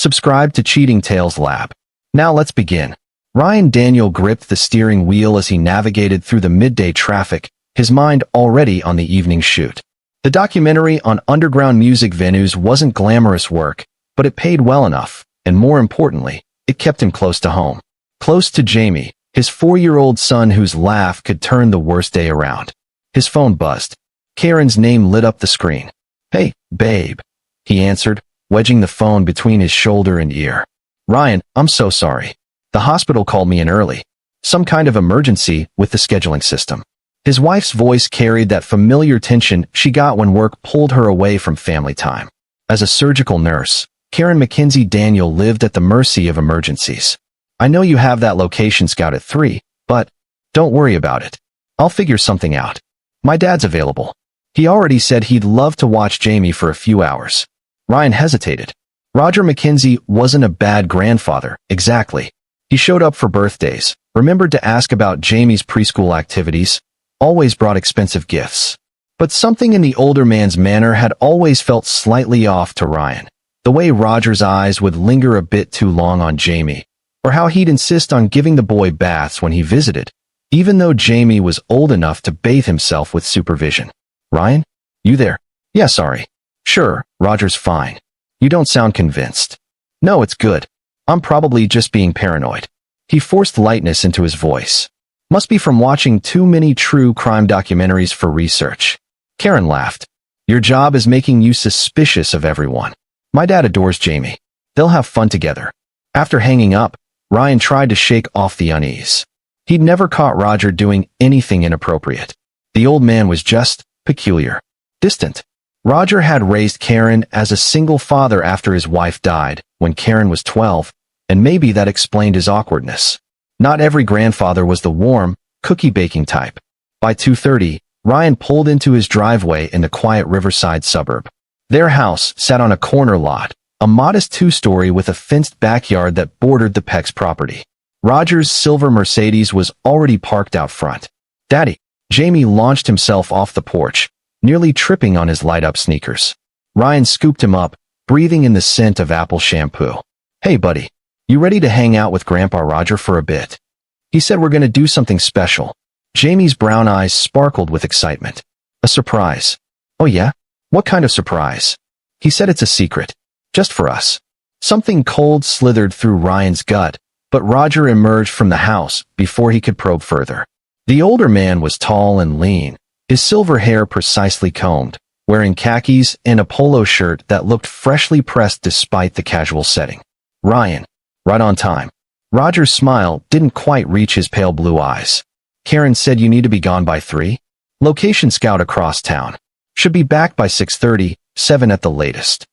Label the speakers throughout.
Speaker 1: Subscribe to Cheating Tales Lab. Now let's begin. Ryan Daniel gripped the steering wheel as he navigated through the midday traffic, his mind already on the evening shoot. The documentary on underground music venues wasn't glamorous work, but it paid well enough, and more importantly, it kept him close to home. Close to Jamie, his 4-year-old son whose laugh could turn the worst day around. His phone buzzed. Karen's name lit up the screen. "Hey, babe," he answered, wedging the phone between his shoulder and ear. "Ryan, I'm so sorry. The hospital called me in early. Some kind of emergency with the scheduling system." His wife's voice carried that familiar tension she got when work pulled her away from family time. As a surgical nurse, Karen Mackenzie Daniel lived at the mercy of emergencies. "I know you have that location scout at 3, but don't worry about it. I'll figure something out. My dad's available. He already said he'd love to watch Jamie for a few hours." Ryan hesitated. Roger Mackenzie wasn't a bad grandfather, exactly. He showed up for birthdays, remembered to ask about Jamie's preschool activities, always brought expensive gifts. But something in the older man's manner had always felt slightly off to Ryan. The way Roger's eyes would linger a bit too long on Jamie, or how he'd insist on giving the boy baths when he visited, even though Jamie was old enough to bathe himself with supervision. "Ryan? You there?" "Yeah, sorry." "Sure, Roger's fine. You don't sound convinced." "No, it's good. I'm probably just being paranoid." He forced lightness into his voice. "Must be from watching too many true crime documentaries for research." Karen laughed. "Your job is making you suspicious of everyone. My dad adores Jamie. They'll have fun together." After hanging up, Ryan tried to shake off the unease. He'd never caught Roger doing anything inappropriate. The old man was just peculiar, distant. Roger had raised Karen as a single father after his wife died when Karen was 12, and maybe that explained his awkwardness. Not every grandfather was the warm, cookie-baking type. By 2:30, Ryan pulled into his driveway in the quiet riverside suburb. Their house sat on a corner lot, a modest 2-story with a fenced backyard that bordered the Peck's property. Roger's silver Mercedes was already parked out front. "Daddy." Jamie launched himself off the porch, nearly tripping on his light-up sneakers. Ryan scooped him up, breathing in the scent of apple shampoo. "Hey, buddy. You ready to hang out with Grandpa Roger for a bit? He said we're going to do something special." Jamie's brown eyes sparkled with excitement. "A surprise." "Oh yeah? What kind of surprise?" "He said it's a secret. Just for us." Something cold slithered through Ryan's gut, but Roger emerged from the house before he could probe further. The older man was tall and lean, his silver hair precisely combed, wearing khakis and a polo shirt that looked freshly pressed despite the casual setting. "Ryan, right on time." Roger's smile didn't quite reach his pale blue eyes. "Karen said you need to be gone by 3? Location scout across town. Should be back by 6:30, 7 at the latest."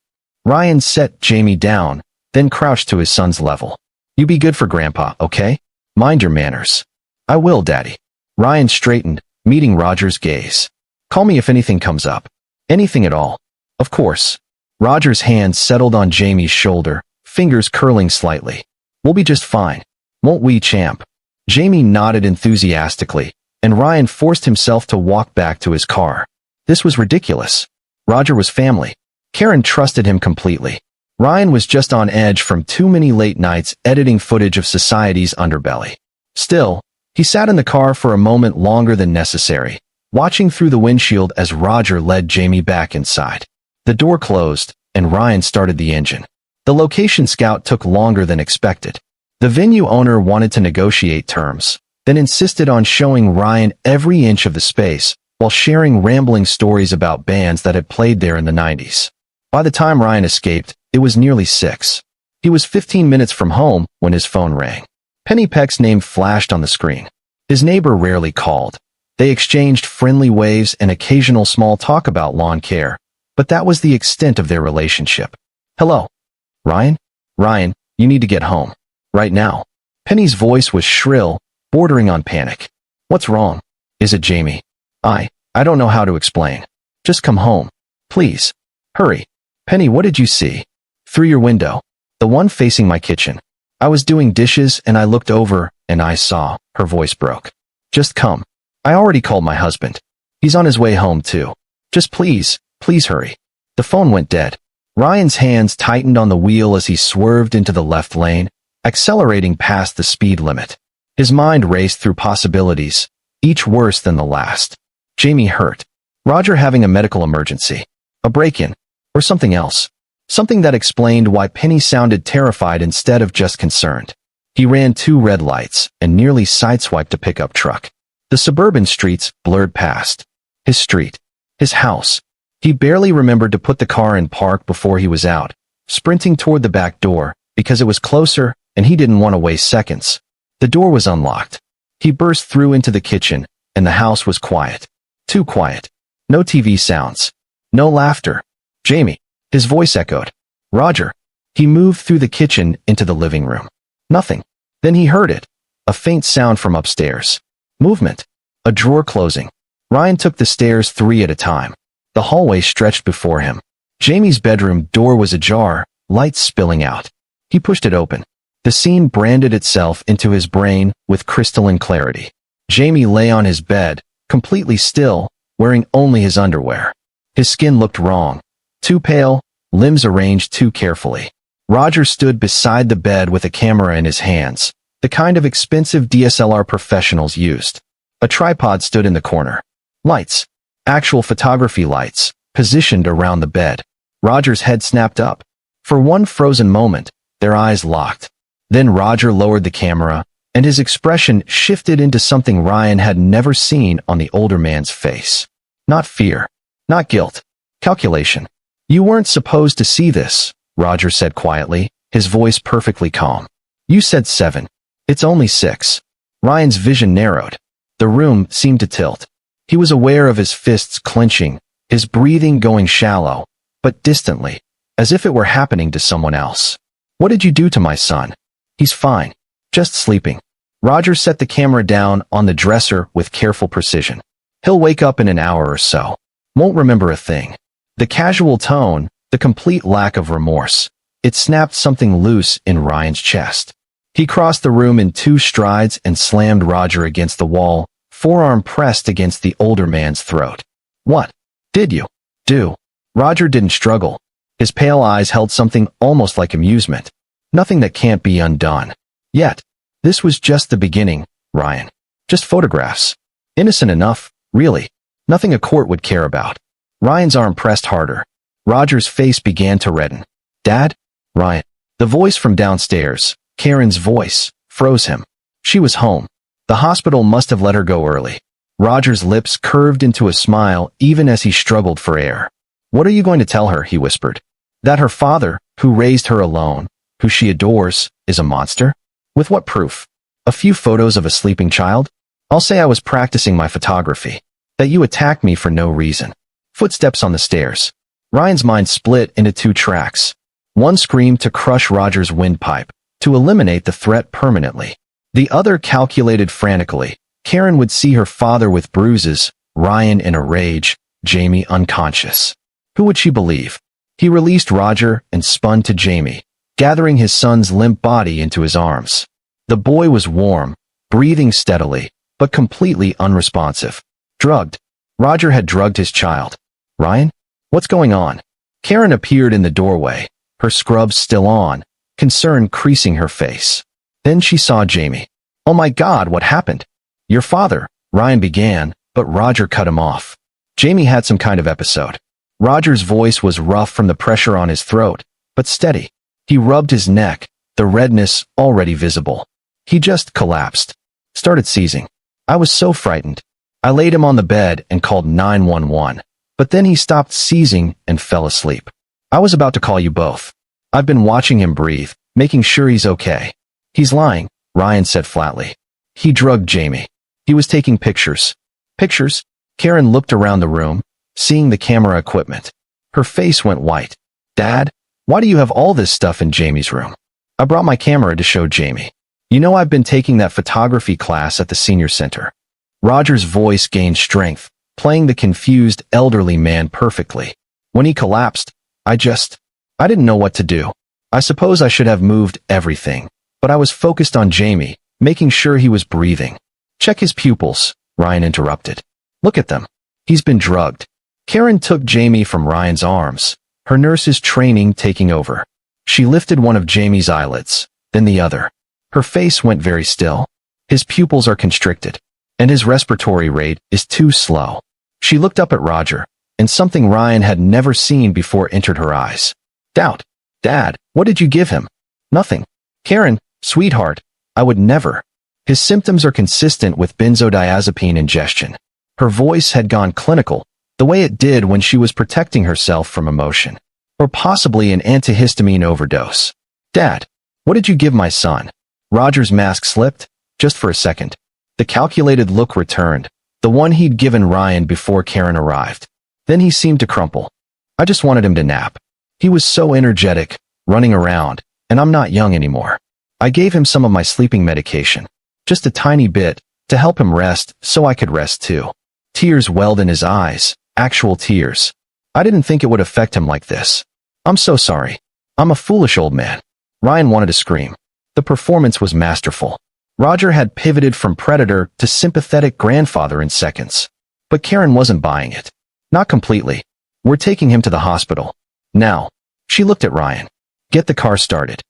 Speaker 1: Ryan set Jamie down, then crouched to his son's level. "You be good for Grandpa, okay? Mind your manners." "I will, Daddy." Ryan straightened, meeting Roger's gaze. "Call me if anything comes up." "Anything at all." "Of course." Roger's hand settled on Jamie's shoulder, fingers curling slightly. "We'll be just fine. Won't we, champ?" Jamie nodded enthusiastically, and Ryan forced himself to walk back to his car. This was ridiculous. Roger was family. Karen trusted him completely. Ryan was just on edge from too many late nights editing footage of society's underbelly. Still, he sat in the car for a moment longer than necessary, watching through the windshield as Roger led Jamie back inside. The door closed, and Ryan started the engine. The location scout took longer than expected. The venue owner wanted to negotiate terms, then insisted on showing Ryan every inch of the space, while sharing rambling stories about bands that had played there in the 90s. By the time Ryan escaped, it was nearly 6. He was 15 minutes from home when his phone rang. Penny Peck's name flashed on the screen. His neighbor rarely called. They exchanged friendly waves and occasional small talk about lawn care, but that was the extent of their relationship. "Hello? Ryan? Ryan, you need to get home. Right now." Penny's voice was shrill, bordering on panic. "What's wrong? Is it Jamie?" I don't know how to explain. Just come home. Please. Hurry." "Penny, what did you see?" "Through your window. The one facing my kitchen. I was doing dishes and I looked over and I saw." Her voice broke. "Just come. I already called my husband. He's on his way home too. Just please hurry." The phone went dead. Ryan's hands tightened on the wheel as he swerved into the left lane, accelerating past the speed limit. His mind raced through possibilities, each worse than the last. Jamie hurt. Roger having a medical emergency. A break-in. Or something else. Something that explained why Penny sounded terrified instead of just concerned. He ran 2 red lights and nearly sideswiped a pickup truck. The suburban streets blurred past. His street. His house. He barely remembered to put the car in park before he was out, sprinting toward the back door, because it was closer and he didn't want to waste seconds. The door was unlocked. He burst through into the kitchen, and the house was quiet. Too quiet. No TV sounds. No laughter. Jamie. His voice echoed. Roger. He moved through the kitchen into the living room. Nothing. Then he heard it. A faint sound from upstairs. Movement. A drawer closing. Ryan took the stairs 3 at a time. The hallway stretched before him. Jamie's bedroom door was ajar, lights spilling out. He pushed it open. The scene branded itself into his brain with crystalline clarity. Jamie lay on his bed, completely still, wearing only his underwear. His skin looked wrong. Too pale, limbs arranged too carefully. Roger stood beside the bed with a camera in his hands, the kind of expensive DSLR professionals used. A tripod stood in the corner. Lights. Actual photography lights, positioned around the bed. Roger's head snapped up. For one frozen moment, their eyes locked. Then Roger lowered the camera, and his expression shifted into something Ryan had never seen on the older man's face. Not fear. Not guilt. Calculation. You weren't supposed to see this, Roger said quietly, his voice perfectly calm. You said 7. It's only 6. Ryan's vision narrowed. The room seemed to tilt. He was aware of his fists clenching, his breathing going shallow, but distantly, as if it were happening to someone else. What did you do to my son? He's fine. Just sleeping. Roger set the camera down on the dresser with careful precision. He'll wake up in an hour or so. Won't remember a thing. The casual tone, the complete lack of remorse. It snapped something loose in Ryan's chest. He crossed the room in 2 strides and slammed Roger against the wall, forearm pressed against the older man's throat. What did you do? Roger didn't struggle. His pale eyes held something almost like amusement. Nothing that can't be undone. Yet, this was just the beginning, Ryan. Just photographs. Innocent enough, really. Nothing a court would care about. Ryan's arm pressed harder. Roger's face began to redden. Dad? Ryan. The voice from downstairs, Karen's voice, froze him. She was home. The hospital must have let her go early. Roger's lips curved into a smile even as he struggled for air. What are you going to tell her, he whispered. That her father, who raised her alone, who she adores, is a monster? With what proof? A few photos of a sleeping child? I'll say I was practicing my photography. That you attacked me for no reason. Footsteps on the stairs. Ryan's mind split into 2 tracks. One screamed to crush Roger's windpipe, to eliminate the threat permanently. The other calculated frantically. Karen would see her father with bruises, Ryan in a rage, Jamie unconscious. Who would she believe? He released Roger and spun to Jamie, gathering his son's limp body into his arms. The boy was warm, breathing steadily, but completely unresponsive. Drugged. Roger had drugged his child. Ryan? What's going on? Karen appeared in the doorway, her scrubs still on, concern creasing her face. Then she saw Jamie. Oh my God, what happened? Your father, Ryan began, but Roger cut him off. Jamie had some kind of episode. Roger's voice was rough from the pressure on his throat, but steady. He rubbed his neck, the redness already visible. He just collapsed. Started seizing. I was so frightened. I laid him on the bed and called 911, but then he stopped seizing and fell asleep. I was about to call you both. I've been watching him breathe, making sure he's okay. He's lying, Ryan said flatly. He drugged Jamie. He was taking pictures. Pictures? Karen looked around the room, seeing the camera equipment. Her face went white. Dad, why do you have all this stuff in Jamie's room? I brought my camera to show Jamie. You know I've been taking that photography class at the senior center. Roger's voice gained strength, playing the confused elderly man perfectly. When he collapsed, I didn't know what to do. I suppose I should have moved everything, but I was focused on Jamie, making sure he was breathing. Check his pupils, Ryan interrupted. Look at them. He's been drugged. Karen took Jamie from Ryan's arms, her nurse's training taking over. She lifted one of Jamie's eyelids, then the other. Her face went very still. His pupils are constricted, and his respiratory rate is too slow. She looked up at Roger, and something Ryan had never seen before entered her eyes. Doubt. Dad, what did you give him? Nothing. Karen, sweetheart, I would never. His symptoms are consistent with benzodiazepine ingestion. Her voice had gone clinical, the way it did when she was protecting herself from emotion. Or possibly an antihistamine overdose. Dad, what did you give my son? Roger's mask slipped, just for a second. The calculated look returned, the one he'd given Ryan before Karen arrived. Then he seemed to crumple. I just wanted him to nap. He was so energetic, running around, and I'm not young anymore. I gave him some of my sleeping medication. Just a tiny bit, to help him rest so I could rest too. Tears welled in his eyes, actual tears. I didn't think it would affect him like this. I'm so sorry. I'm a foolish old man. Ryan wanted to scream. The performance was masterful. Roger had pivoted from predator to sympathetic grandfather in seconds. But Karen wasn't buying it. Not completely. We're taking him to the hospital. Now. She looked at Ryan. Get the car started.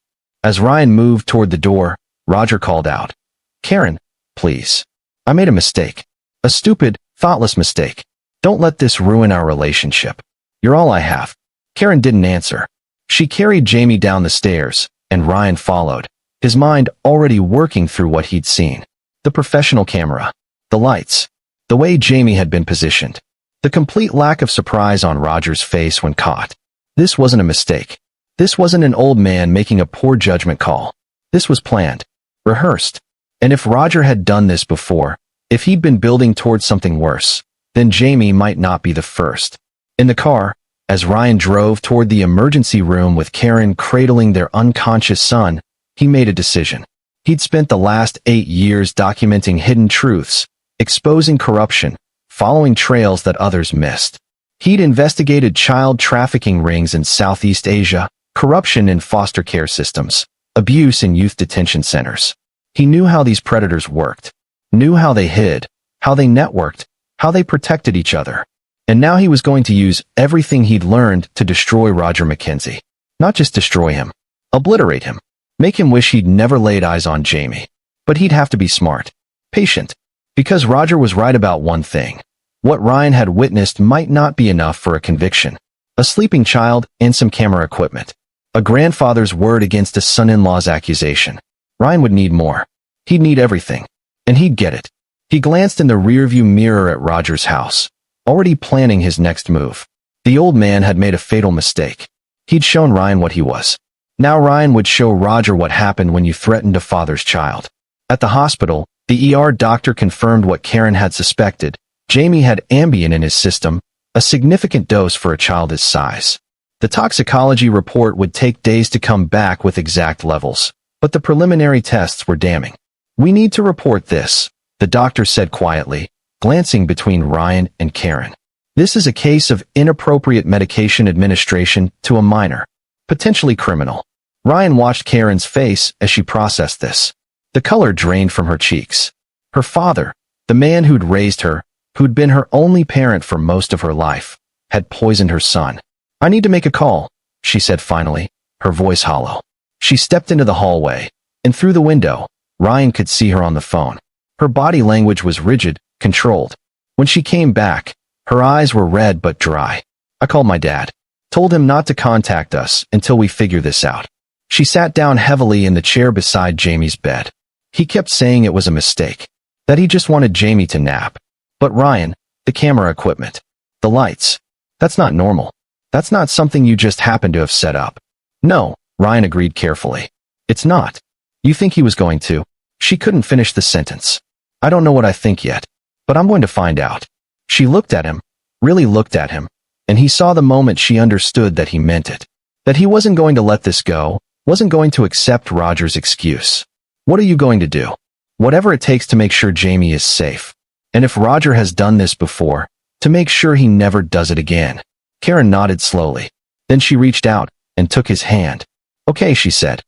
Speaker 1: As Ryan moved toward the door, Roger called out. Karen, please. I made a mistake. A stupid, thoughtless mistake. Don't let this ruin our relationship. You're all I have. Karen didn't answer. She carried Jamie down the stairs, and Ryan followed, his mind already working through what he'd seen. The professional camera. The lights. The way Jamie had been positioned. The complete lack of surprise on Roger's face when caught. This wasn't a mistake. This wasn't an old man making a poor judgment call. This was planned. Rehearsed. And if Roger had done this before, if he'd been building towards something worse, then Jamie might not be the first. In the car, as Ryan drove toward the emergency room with Karen cradling their unconscious son, he made a decision. He'd spent the last 8 years documenting hidden truths, exposing corruption, following trails that others missed. He'd investigated child trafficking rings in Southeast Asia, corruption in foster care systems, abuse in youth detention centers. He knew how these predators worked, knew how they hid, how they networked, how they protected each other. And now he was going to use everything he'd learned to destroy Roger McKenzie. Not just destroy him, obliterate him, make him wish he'd never laid eyes on Jamie. But he'd have to be smart, patient, because Roger was right about one thing. What Ryan had witnessed might not be enough for a conviction. A sleeping child and some camera equipment. A grandfather's word against a son-in-law's accusation. Ryan would need more. He'd need everything. And he'd get it. He glanced in the rearview mirror at Roger's house, already planning his next move. The old man had made a fatal mistake. He'd shown Ryan what he was. Now Ryan would show Roger what happened when you threatened a father's child. At the hospital, the ER doctor confirmed what Karen had suspected. Jamie had Ambien in his system, a significant dose for a child his size. The toxicology report would take days to come back with exact levels, but the preliminary tests were damning. We need to report this, the doctor said quietly, glancing between Ryan and Karen. This is a case of inappropriate medication administration to a minor, potentially criminal. Ryan watched Karen's face as she processed this. The color drained from her cheeks. Her father, the man who'd raised her, who'd been her only parent for most of her life, had poisoned her son. I need to make a call, she said finally, her voice hollow. She stepped into the hallway, and through the window, Ryan could see her on the phone. Her body language was rigid, controlled. When she came back, her eyes were red but dry. I called my dad. Told him not to contact us until we figure this out. She sat down heavily in the chair beside Jamie's bed. He kept saying it was a mistake, that he just wanted Jamie to nap. But Ryan, the camera equipment, the lights, that's not normal. That's not something you just happen to have set up. No, Ryan agreed carefully. It's not. You think he was going to? She couldn't finish the sentence. I don't know what I think yet, but I'm going to find out. She looked at him, really looked at him, and he saw the moment she understood that he meant it. That he wasn't going to let this go, wasn't going to accept Roger's excuse. What are you going to do? Whatever it takes to make sure Jamie is safe. And if Roger has done this before, to make sure he never does it again. Karen nodded slowly. Then she reached out and took his hand. Okay, she said.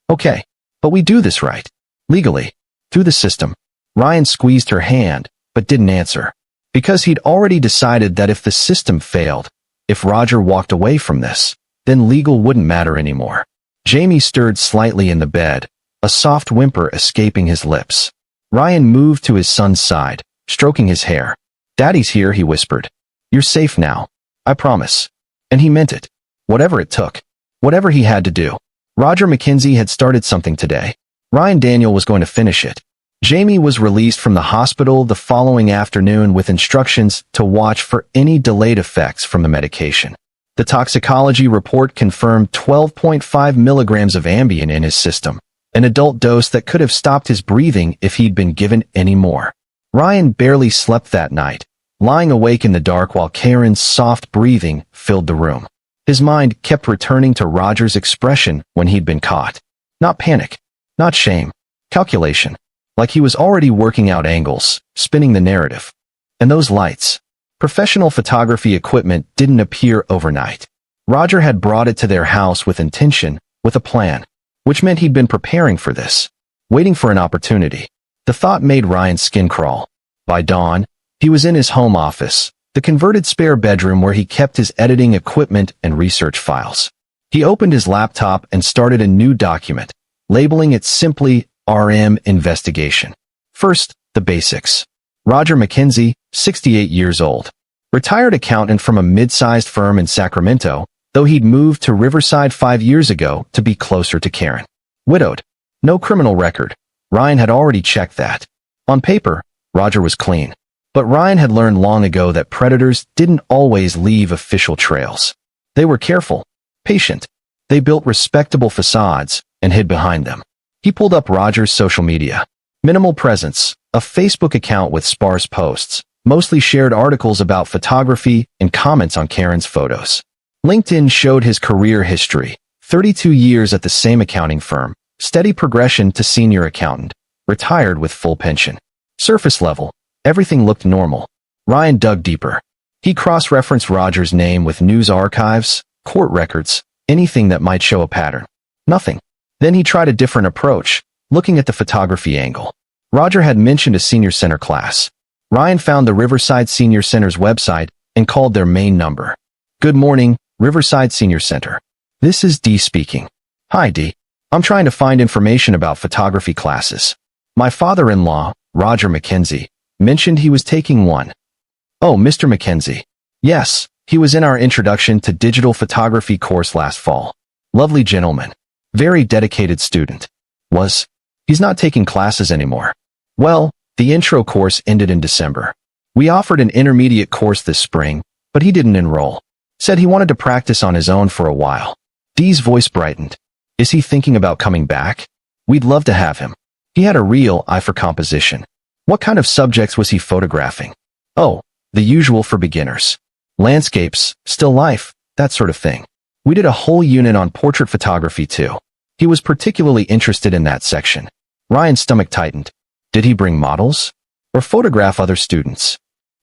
Speaker 1: Okay, but we do this right. Legally. Through the system. Ryan squeezed her hand, but didn't answer. Because he'd already decided that if the system failed, If Roger walked away from this, then legal wouldn't matter anymore. Jamie stirred slightly in the bed, a soft whimper escaping his lips. Ryan moved to his son's side, stroking his hair. "Daddy's here," he whispered. "You're safe now. I promise." And he meant it. Whatever it took. Whatever he had to do. Roger McKenzie had started something today. Ryan Daniel was going to finish it. Jamie was released from the hospital the following afternoon with instructions to watch for any delayed effects from the medication. The toxicology report confirmed 12.5 milligrams of Ambien in his system, an adult dose that could have stopped his breathing if he'd been given any more. Ryan barely slept that night, lying awake in the dark while Karen's soft breathing filled the room. His mind kept returning to Roger's expression when he'd been caught. Not panic, not shame, calculation. Like he was already working out angles, spinning the narrative. And those lights. Professional photography equipment didn't appear overnight. Roger had brought it to their house with intention, with a plan, which meant he'd been preparing for this, waiting for an opportunity. The thought made Ryan's skin crawl. By dawn, he was in his home office, the converted spare bedroom where he kept his editing equipment and research files. He opened his laptop and started a new document, labeling it simply RM Investigation. First, the basics. Roger McKenzie, 68 years old. Retired accountant from a mid-sized firm in Sacramento, though he'd moved to Riverside 5 years ago to be closer to Karen. Widowed. No criminal record. Ryan had already checked that. On paper, Roger was clean. But Ryan had learned long ago that predators didn't always leave official trails. They were careful, patient. They built respectable facades and hid behind them. He pulled up Roger's social media. Minimal presence, a Facebook account with sparse posts, mostly shared articles about photography and comments on Karen's photos. LinkedIn showed his career history, 32 years at the same accounting firm, steady progression to senior accountant, retired with full pension. Surface level, everything looked normal. Ryan dug deeper. He cross-referenced Roger's name with news archives, court records, anything that might show a pattern. Nothing. Then he tried a different approach, looking at the photography angle. Roger had mentioned a senior center class. Ryan found the Riverside Senior Center's website and called their main number. "Good morning, Riverside Senior Center. This is Dee speaking." "Hi, Dee. I'm trying to find information about photography classes. My father-in-law, Roger McKenzie, mentioned he was taking one." "Oh, Mr. McKenzie. Yes, he was in our Introduction to Digital Photography course last fall. Lovely gentleman. Very dedicated student. Was. He's not taking classes anymore. Well, the intro course ended in December. We offered an intermediate course this spring, but he didn't enroll. Said he wanted to practice on his own for a while." Dee's voice brightened. "Is he thinking about coming back? We'd love to have him. He had a real eye for composition." "What kind of subjects was he photographing?" "Oh, the usual for beginners. Landscapes, still life, that sort of thing. We did a whole unit on portrait photography too. He was particularly interested in that section." Ryan's stomach tightened. Did he bring models? Or photograph other students?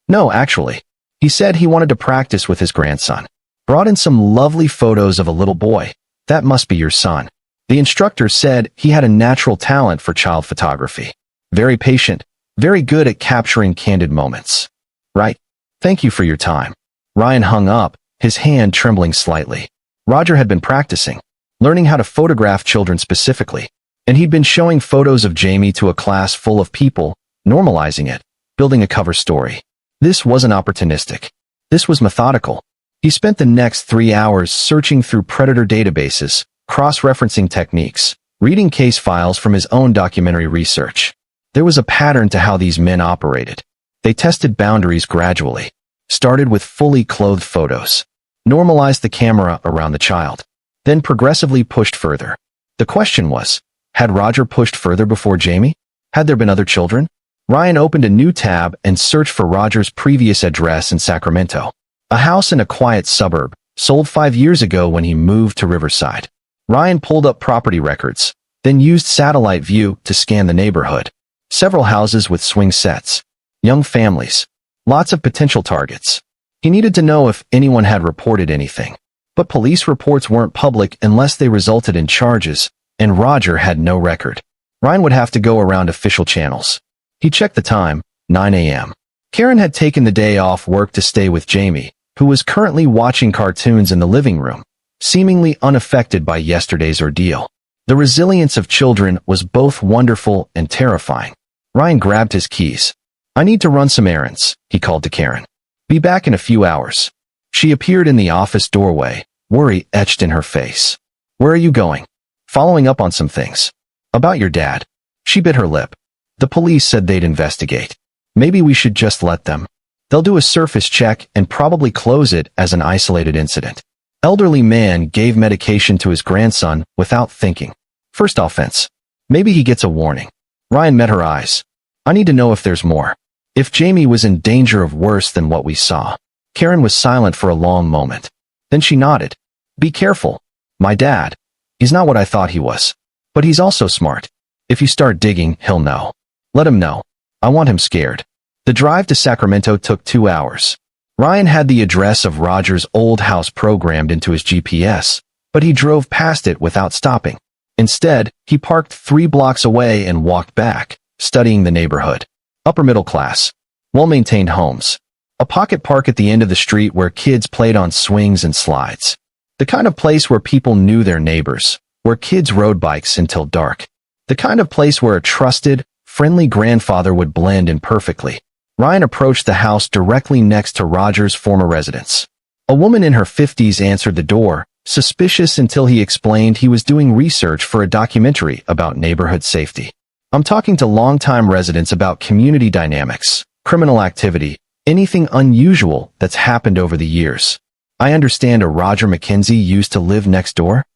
Speaker 1: "No, actually. He said he wanted to practice with his grandson. Brought in some lovely photos of a little boy. That must be your son. The instructor said he had a natural talent for child photography. Very patient, very good at capturing candid moments." "Right. Thank you for your time." Ryan hung up, his hand trembling slightly. Roger had been practicing, learning how to photograph children specifically, and he'd been showing photos of Jamie to a class full of people, normalizing it, building a cover story. This wasn't opportunistic. This was methodical. He spent the next 3 hours searching through predator databases, cross-referencing techniques, reading case files from his own documentary research. There was a pattern to how these men operated. They tested boundaries gradually, started with fully clothed photos, normalized the camera around the child, then progressively pushed further. The question was, had Roger pushed further before Jamie? Had there been other children? Ryan opened a new tab and searched for Roger's previous address in Sacramento. A house in a quiet suburb, sold 5 years ago when he moved to Riverside. Ryan pulled up property records, then used satellite view to scan the neighborhood. Several houses with swing sets. Young families. Lots of potential targets. He needed to know if anyone had reported anything. But police reports weren't public unless they resulted in charges, and Roger had no record. Ryan would have to go around official channels. He checked the time, 9 a.m. Karen had taken the day off work to stay with Jamie, who was currently watching cartoons in the living room, seemingly unaffected by yesterday's ordeal. The resilience of children was both wonderful and terrifying. Ryan grabbed his keys. "I need to run some errands," he called to Karen. "Be back in a few hours." She appeared in the office doorway, worry etched in her face. "Where are you going?" "Following up on some things." "About your dad." She bit her lip. "The police said they'd investigate. Maybe we should just let them. They'll do a surface check and probably close it as an isolated incident." Elderly man gave medication to his grandson without thinking. First offense. Maybe he gets a warning. Ryan met her eyes. "I need to know if there's more. If Jamie was in danger of worse than what we saw." Karen was silent for a long moment. Then she nodded. "Be careful. My dad. He's not what I thought he was. But he's also smart. If you start digging, he'll know. Let him know. I want him scared." The drive to Sacramento took 2 hours. Ryan had the address of Roger's old house programmed into his GPS, but he drove past it without stopping. Instead, he parked 3 blocks away and walked back, studying the neighborhood. Upper middle class. Well-maintained homes. A pocket park at the end of the street where kids played on swings and slides. The kind of place where people knew their neighbors, where kids rode bikes until dark. The kind of place where a trusted, friendly grandfather would blend in perfectly. Ryan approached the house directly next to Roger's former residence. A woman in her 50s answered the door, suspicious until he explained he was doing research for a documentary about neighborhood safety. "I'm talking to longtime residents about community dynamics, criminal activity, anything unusual that's happened over the years. I understand a Roger McKenzie used to live next door?"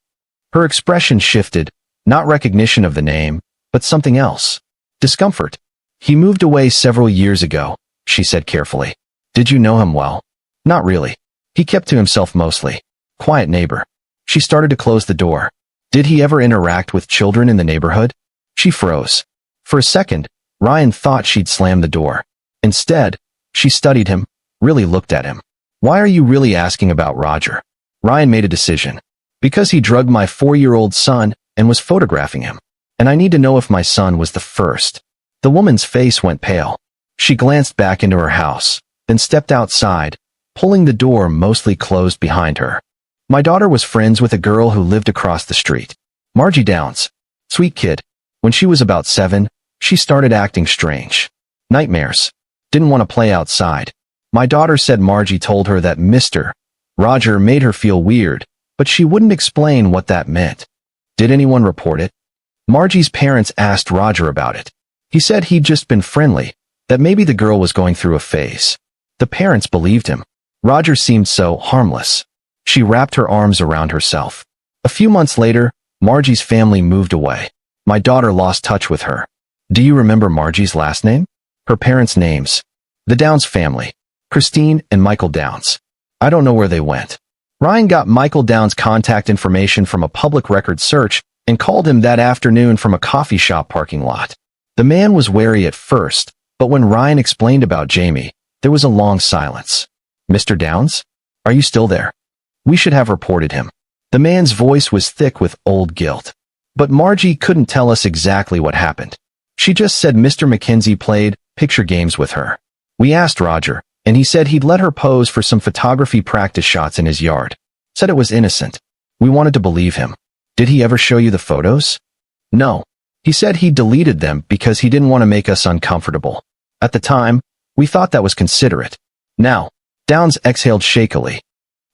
Speaker 1: Her expression shifted, not recognition of the name, but something else. Discomfort. "He moved away several years ago," she said carefully. "Did you know him well?" "Not really. He kept to himself mostly. Quiet neighbor." She started to close the door. "Did he ever interact with children in the neighborhood?" She froze. For a second, Ryan thought she'd slam the door. Instead, she studied him, really looked at him. "Why are you really asking about Roger?" Ryan made a decision. "Because he drugged my 4-year-old son and was photographing him. And I need to know if my son was the first." The woman's face went pale. She glanced back into her house, then stepped outside, pulling the door mostly closed behind her. "My daughter was friends with a girl who lived across the street. Margie Downs. Sweet kid. When she was about 7, she started acting strange. Nightmares. Didn't want to play outside. My daughter said Margie told her that Mr. Roger made her feel weird, but she wouldn't explain what that meant." "Did anyone report it?" Margie's parents asked Roger about it. He said he'd just been friendly, that maybe the girl was going through a phase. The parents believed him. Roger seemed so harmless. She wrapped her arms around herself. A few months later, Margie's family moved away. My daughter lost touch with her. "Do you remember Margie's last name?" "Her parents' names. The Downs family. Christine and Michael Downs. I don't know where they went." Ryan got Michael Downs' contact information from a public record search and called him that afternoon from a coffee shop parking lot. The man was wary at first, but when Ryan explained about Jamie, there was a long silence. "Mr. Downs? Are you still there? We should have reported him." The man's voice was thick with old guilt. But Margie couldn't tell us exactly what happened. She just said Mr. McKenzie played picture games with her. We asked Roger, and he said he'd let her pose for some photography practice shots in his yard. Said it was innocent. We wanted to believe him. "Did he ever show you the photos?" "No. He said he deleted them because he didn't want to make us uncomfortable. At the time, we thought that was considerate." Now, Downs exhaled shakily.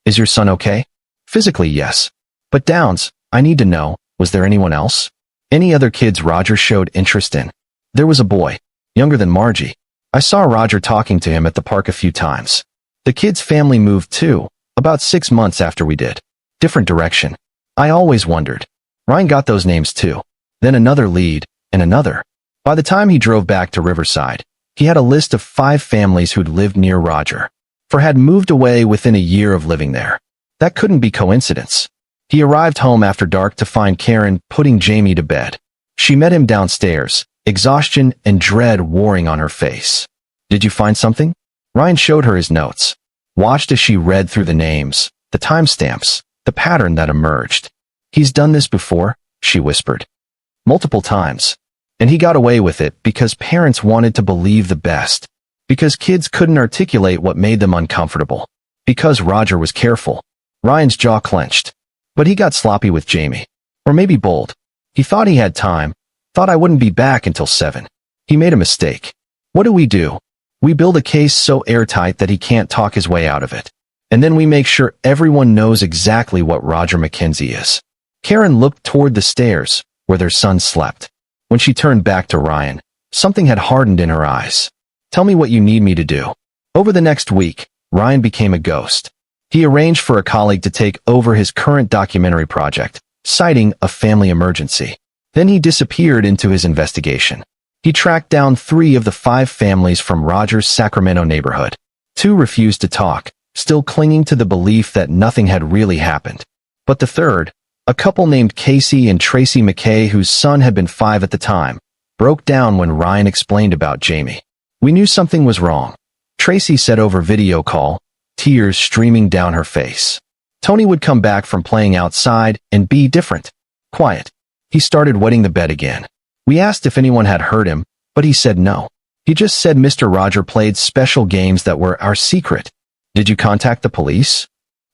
Speaker 1: "Is your son okay?" "Physically, yes. But Downs, I need to know, was there anyone else? Any other kids Roger showed interest in?" "There was a boy, younger than Margie. I saw Roger talking to him at the park a few times. The kid's family moved too, about 6 months after we did. Different direction. I always wondered." Ryan got those names too. Then another lead, and another. By the time he drove back to Riverside, he had a list of 5 families who'd lived near Roger, for had moved away within a year of living there. That couldn't be coincidence. He arrived home after dark to find Karen putting Jamie to bed. She met him downstairs, exhaustion and dread warring on her face. "Did you find something?" Ryan showed her his notes. Watched as she read through the names, the timestamps, the pattern that emerged. "He's done this before," she whispered. "Multiple times. And he got away with it because parents wanted to believe the best. Because kids couldn't articulate what made them uncomfortable. Because Roger was careful. Ryan's jaw clenched. But he got sloppy with Jamie. Or maybe bold. He thought he had time. Thought I wouldn't be back until 7. He made a mistake. What do? We build a case so airtight that he can't talk his way out of it. And then we make sure everyone knows exactly what Roger McKenzie is. Karen looked toward the stairs, where their son slept. When she turned back to Ryan, something had hardened in her eyes. Tell me what you need me to do. Over the next week, Ryan became a ghost. He arranged for a colleague to take over his current documentary project, citing a family emergency. Then he disappeared into his investigation. He tracked down 3 of the 5 families from Roger's Sacramento neighborhood. 2 refused to talk, still clinging to the belief that nothing had really happened. But the third, a couple named Casey and Tracy McKay, whose son had been 5 at the time, broke down when Ryan explained about Jamie. We knew something was wrong. Tracy said over video call, tears streaming down her face. Tony would come back from playing outside and be different. Quiet. He started wetting the bed again. We asked if anyone had heard him, but he said no. He just said Mr. Roger played special games that were our secret. Did you contact the police?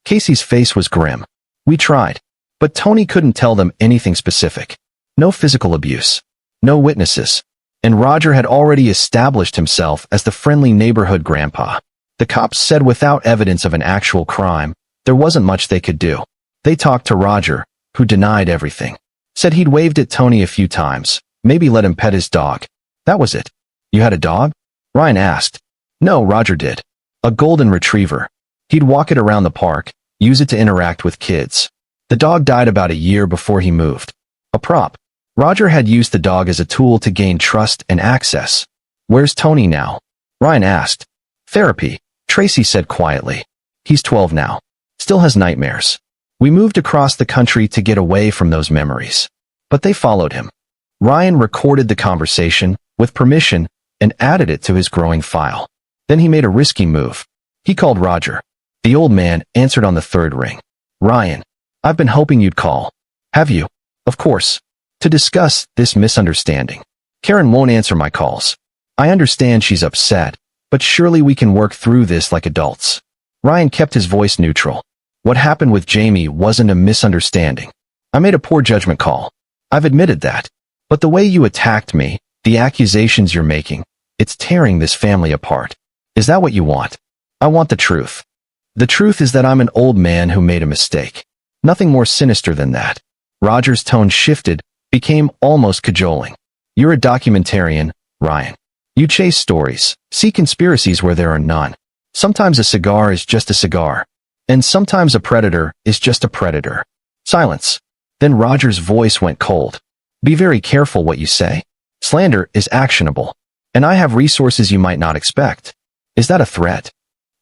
Speaker 1: Casey's face was grim. We tried. But Tony couldn't tell them anything specific. No physical abuse. No witnesses. And Roger had already established himself as the friendly neighborhood grandpa. The cops said without evidence of an actual crime, there wasn't much they could do. They talked to Roger, who denied everything. Said he'd waved at Tony a few times, maybe let him pet his dog. That was it. You had a dog? Ryan asked. No, Roger did. A golden retriever. He'd walk it around the park, use it to interact with kids. The dog died about a year before he moved. A prop. Roger had used the dog as a tool to gain trust and access. Where's Tony now? Ryan asked. Therapy, Tracy said quietly. He's 12 now. Still has nightmares. We moved across the country to get away from those memories. But they followed him. Ryan recorded the conversation, with permission, and added it to his growing file. Then he made a risky move. He called Roger. The old man answered on the 3rd ring. Ryan, I've been hoping you'd call. Have you? Of course. To discuss this misunderstanding. Karen won't answer my calls. I understand she's upset, but surely we can work through this like adults. Ryan kept his voice neutral. What happened with Jamie wasn't a misunderstanding. I made a poor judgment call. I've admitted that. But the way you attacked me, the accusations you're making, it's tearing this family apart. Is that what you want? I want the truth. The truth is that I'm an old man who made a mistake. Nothing more sinister than that. Roger's tone shifted, became almost cajoling. You're a documentarian, Ryan. You chase stories, see conspiracies where there are none. Sometimes a cigar is just a cigar. And sometimes a predator is just a predator. Silence. Then Roger's voice went cold. Be very careful what you say. Slander is actionable. And I have resources you might not expect. Is that a threat?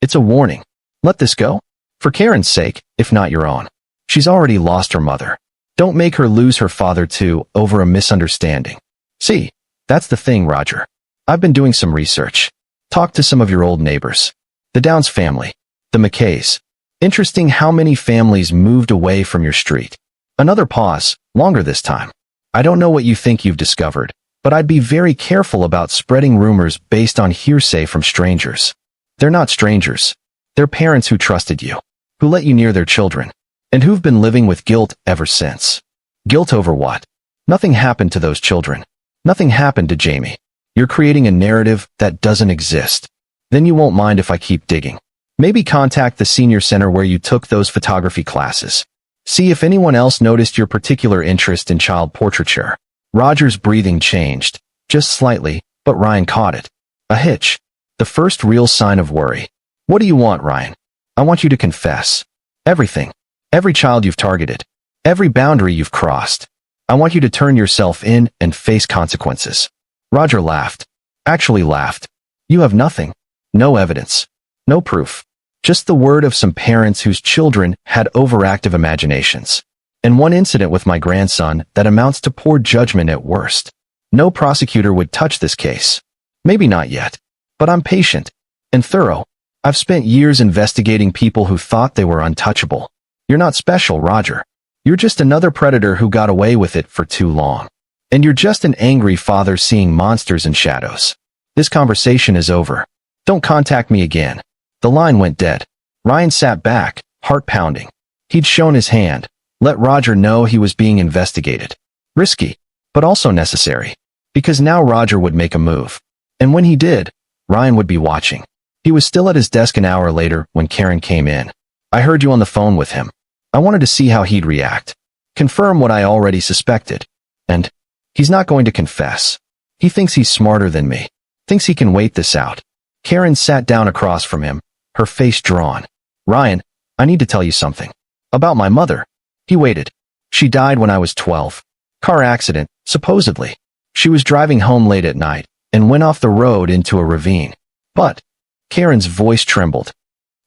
Speaker 1: It's a warning. Let this go. For Karen's sake, if not your own. She's already lost her mother. Don't make her lose her father too, over a misunderstanding. See, that's the thing, Roger. I've been doing some research. Talked to some of your old neighbors. The Downs family. The McKays. Interesting how many families moved away from your street. Another pause, longer this time. I don't know what you think you've discovered, but I'd be very careful about spreading rumors based on hearsay from strangers. They're not strangers. They're parents who trusted you, who let you near their children, and who've been living with guilt ever since. Guilt over what? Nothing happened to those children. Nothing happened to Jamie. You're creating a narrative that doesn't exist. Then you won't mind if I keep digging. Maybe contact the senior center where you took those photography classes. See if anyone else noticed your particular interest in child portraiture. Roger's breathing changed, just slightly, but Ryan caught it. A hitch. The first real sign of worry. What do you want, Ryan? I want you to confess. Everything. Every child you've targeted. Every boundary you've crossed. I want you to turn yourself in and face consequences. Roger laughed. Actually laughed. You have nothing. No evidence. No proof. Just the word of some parents whose children had overactive imaginations. And one incident with my grandson that amounts to poor judgment at worst. No prosecutor would touch this case. Maybe not yet. But I'm patient. And thorough. I've spent years investigating people who thought they were untouchable. You're not special, Roger. You're just another predator who got away with it for too long. And you're just an angry father seeing monsters and shadows. This conversation is over. Don't contact me again. The line went dead. Ryan sat back, heart pounding. He'd shown his hand, let Roger know he was being investigated. Risky, but also necessary. Because now Roger would make a move. And when he did, Ryan would be watching. He was still at his desk an hour later when Karen came in. I heard you on the phone with him. I wanted to see how he'd react. Confirm what I already suspected. And he's not going to confess. He thinks he's smarter than me. Thinks he can wait this out. Karen sat down across from him, her face drawn. Ryan, I need to tell you something. About my mother. He waited. She died when I was 12. Car accident, supposedly. She was driving home late at night and went off the road into a ravine. But Karen's voice trembled.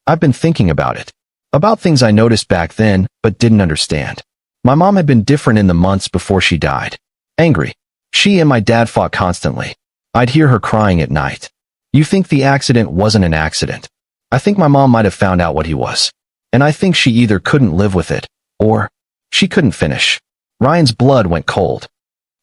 Speaker 1: I've been thinking about it. About things I noticed back then but didn't understand. My mom had been different in the months before she died. Angry. She and my dad fought constantly. I'd hear her crying at night. You think the accident wasn't an accident? I think my mom might have found out what he was. And I think she either couldn't live with it, or she couldn't finish. Ryan's blood went cold.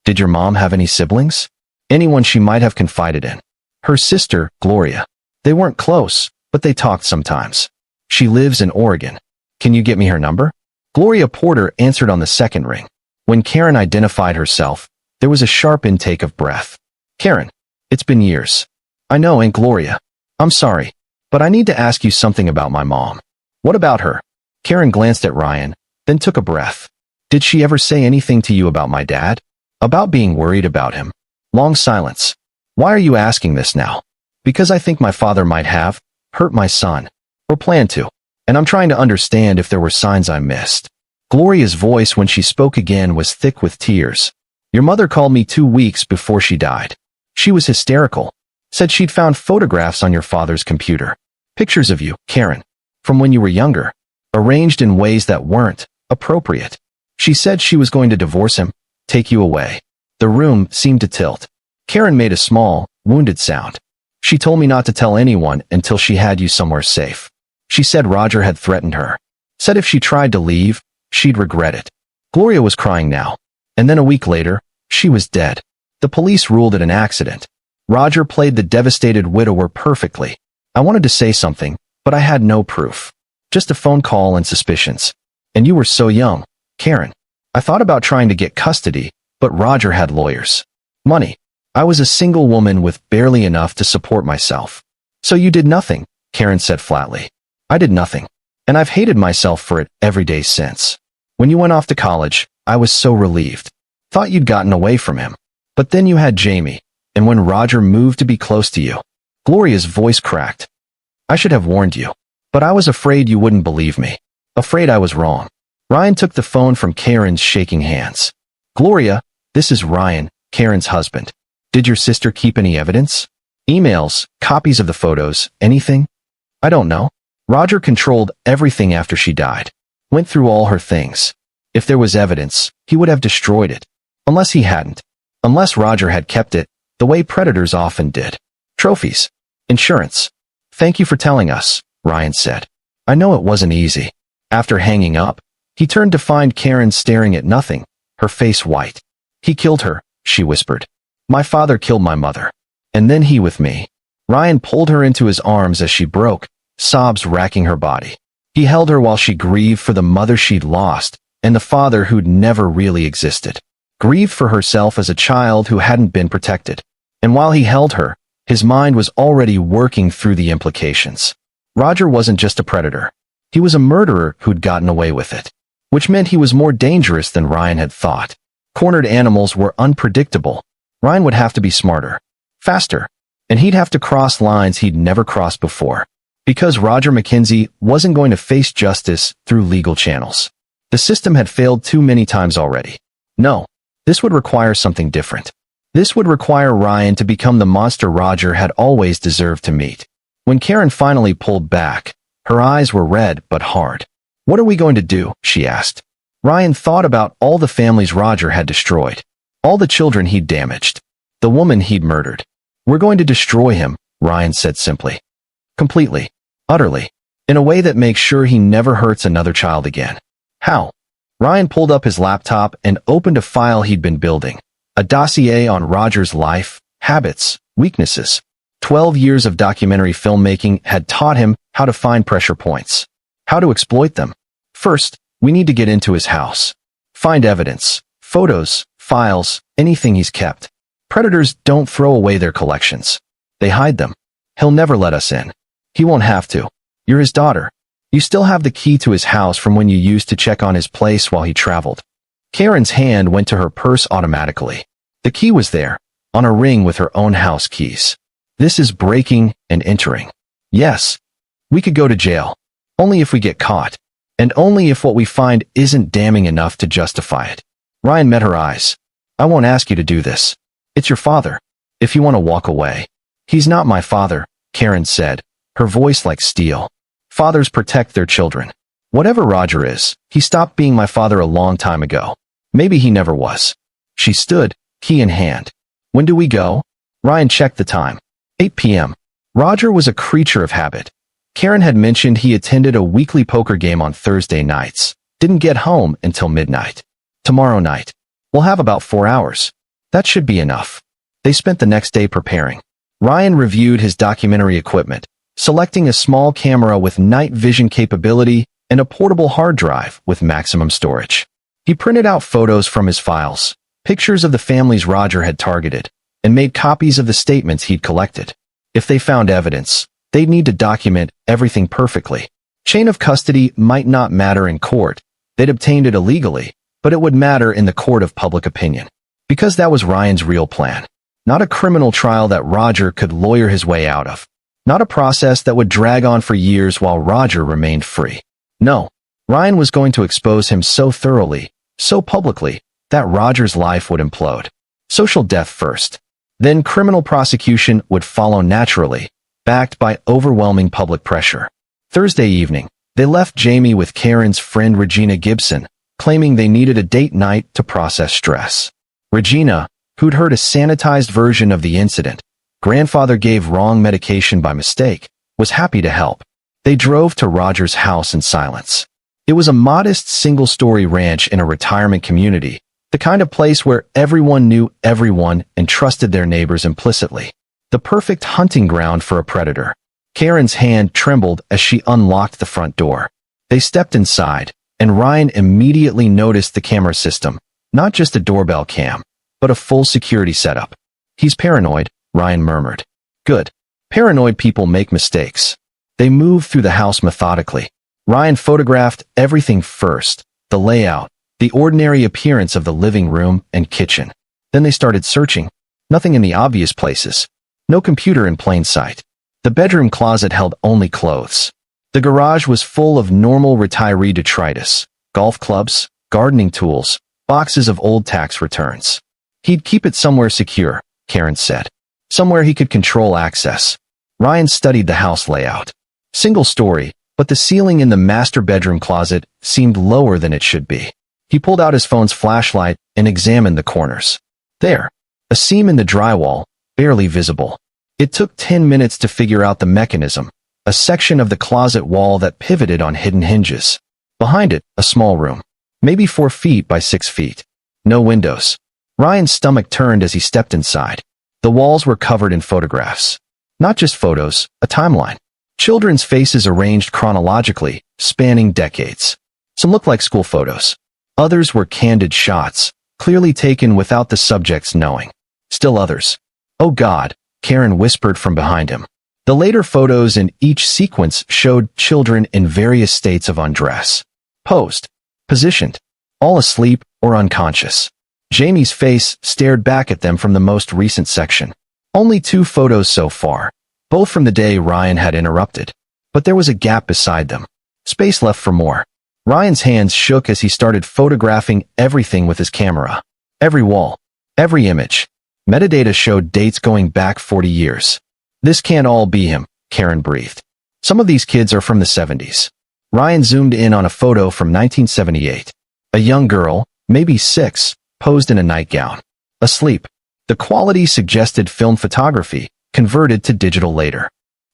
Speaker 1: Did your mom have any siblings? Anyone she might have confided in? Her sister, Gloria. They weren't close, but they talked sometimes. She lives in Oregon. Can you get me her number? Gloria Porter answered on the second ring. When Karen identified herself, there was a sharp intake of breath. Karen, it's been years. I know, Aunt Gloria. I'm sorry, but I need to ask you something about my mom. What about her? Karen glanced at Ryan, then took a breath. Did she ever say anything to you about my dad? About being worried about him? Long silence. Why are you asking this now? Because I think my father might have hurt my son, or planned to, and I'm trying to understand if there were signs I missed. Gloria's voice when she spoke again was thick with tears. Your mother called me 2 weeks before she died. She was hysterical. Said she'd found photographs on your father's computer. Pictures of you, Karen, from when you were younger, arranged in ways that weren't appropriate. She said she was going to divorce him, take you away. The room seemed to tilt. Karen made a small, wounded sound. She told me not to tell anyone until she had you somewhere safe. She said Roger had threatened her. Said if she tried to leave, she'd regret it. Gloria was crying now. And then a week later, she was dead. The police ruled it an accident. Roger played the devastated widower perfectly. I wanted to say something, but I had no proof. Just a phone call and suspicions. And you were so young, Karen. I thought about trying to get custody, but Roger had lawyers. Money. I was a single woman with barely enough to support myself. So you did nothing, Karen said flatly. I did nothing. And I've hated myself for it every day since. When you went off to college, I was so relieved. Thought you'd gotten away from him. But then you had Jamie. And when Roger moved to be close to you, Gloria's voice cracked. I should have warned you. But I was afraid you wouldn't believe me. Afraid I was wrong. Ryan took the phone from Karen's shaking hands. Gloria, this is Ryan, Karen's husband. Did your sister keep any evidence? Emails, copies of the photos, anything? I don't know. Roger controlled everything after she died. Went through all her things. If there was evidence, he would have destroyed it. Unless he hadn't. Unless Roger had kept it, the way predators often did. Trophies. Insurance. Thank you for telling us, Ryan said. I know it wasn't easy. After hanging up, he turned to find Karen staring at nothing, her face white. He killed her, she whispered. My father killed my mother. And then he with me. Ryan pulled her into his arms as she broke, sobs racking her body. He held her while she grieved for the mother she'd lost, and the father who'd never really existed. Grieved for herself as a child who hadn't been protected. And while he held her, his mind was already working through the implications. Roger wasn't just a predator. He was a murderer who'd gotten away with it. Which meant he was more dangerous than Ryan had thought. Cornered animals were unpredictable. Ryan would have to be smarter. Faster. And he'd have to cross lines he'd never crossed before. Because Roger McKenzie wasn't going to face justice through legal channels. The system had failed too many times already. No. This would require something different. This would require Ryan to become the monster Roger had always deserved to meet. When Karen finally pulled back, her eyes were red but hard. What are we going to do? She asked. Ryan thought about all the families Roger had destroyed. All the children he'd damaged. The woman he'd murdered. We're going to destroy him, Ryan said simply. Completely. Utterly. In a way that makes sure he never hurts another child again. How? Ryan pulled up his laptop and opened a file he'd been building. A dossier on Roger's life, habits, weaknesses. 12 years of documentary filmmaking had taught him how to find pressure points. How to exploit them? First, we need to get into his house. Find evidence, photos, files, anything he's kept. Predators don't throw away their collections. They hide them. He'll never let us in. He won't have to. You're his daughter. You still have the key to his house from when you used to check on his place while he traveled. Karen's hand went to her purse automatically. The key was there, on a ring with her own house keys. This is breaking and entering. Yes. We could go to jail. Only if we get caught. And only if what we find isn't damning enough to justify it. Ryan met her eyes. I won't ask you to do this. It's your father. If you want to walk away. He's not my father, Karen said, her voice like steel. Fathers protect their children. Whatever Roger is, he stopped being my father a long time ago. Maybe he never was. She stood, key in hand. When do we go? Ryan checked the time. 8 p.m. Roger was a creature of habit. Karen had mentioned he attended a weekly poker game on Thursday nights. Didn't get home until midnight. Tomorrow night. We'll have about 4 hours. That should be enough. They spent the next day preparing. Ryan reviewed his documentary equipment, selecting a small camera with night vision capability and a portable hard drive with maximum storage. He printed out photos from his files, pictures of the families Roger had targeted, and made copies of the statements he'd collected. If they found evidence, they'd need to document everything perfectly. Chain of custody might not matter in court. They'd obtained it illegally, but it would matter in the court of public opinion. Because that was Ryan's real plan. Not a criminal trial that Roger could lawyer his way out of. Not a process that would drag on for years while Roger remained free. No, Ryan was going to expose him so thoroughly, so publicly, that Roger's life would implode. Social death first. Then criminal prosecution would follow naturally, backed by overwhelming public pressure. Thursday evening, they left Jamie with Karen's friend Regina Gibson, claiming they needed a date night to process stress. Regina, who'd heard a sanitized version of the incident, grandfather gave wrong medication by mistake, was happy to help. They drove to Roger's house in silence. It was a modest single-story ranch in a retirement community, the kind of place where everyone knew everyone and trusted their neighbors implicitly. The perfect hunting ground for a predator. Karen's hand trembled as she unlocked the front door. They stepped inside, and Ryan immediately noticed the camera system, not just a doorbell cam, but a full security setup. He's paranoid, Ryan murmured. Good. Paranoid people make mistakes. They moved through the house methodically. Ryan photographed everything first, the layout, the ordinary appearance of the living room and kitchen. Then they started searching. Nothing in the obvious places. No computer in plain sight. The bedroom closet held only clothes. The garage was full of normal retiree detritus, golf clubs, gardening tools, boxes of old tax returns. He'd keep it somewhere secure, Karen said. Somewhere he could control access. Ryan studied the house layout. Single story, but the ceiling in the master bedroom closet seemed lower than it should be. He pulled out his phone's flashlight and examined the corners. There, a seam in the drywall, barely visible. It took 10 minutes to figure out the mechanism, a section of the closet wall that pivoted on hidden hinges. Behind it, a small room, maybe 4 feet by 6 feet. No windows. Ryan's stomach turned as he stepped inside. The walls were covered in photographs. Not just photos, a timeline. Children's faces arranged chronologically, spanning decades. Some looked like school photos. Others were candid shots, clearly taken without the subjects knowing. Still others. Oh God, Karen whispered from behind him. The later photos in each sequence showed children in various states of undress. Posed. Positioned. All asleep or unconscious. Jamie's face stared back at them from the most recent section. Only 2 photos so far, both from the day Ryan had interrupted. But there was a gap beside them. Space left for more. Ryan's hands shook as he started photographing everything with his camera. Every wall. Every image. Metadata showed dates going back 40 years. This can't all be him, Karen breathed. Some of these kids are from the 70s. Ryan zoomed in on a photo from 1978. A young girl, maybe 6, posed in a nightgown. Asleep. The quality suggested film photography, converted to digital later.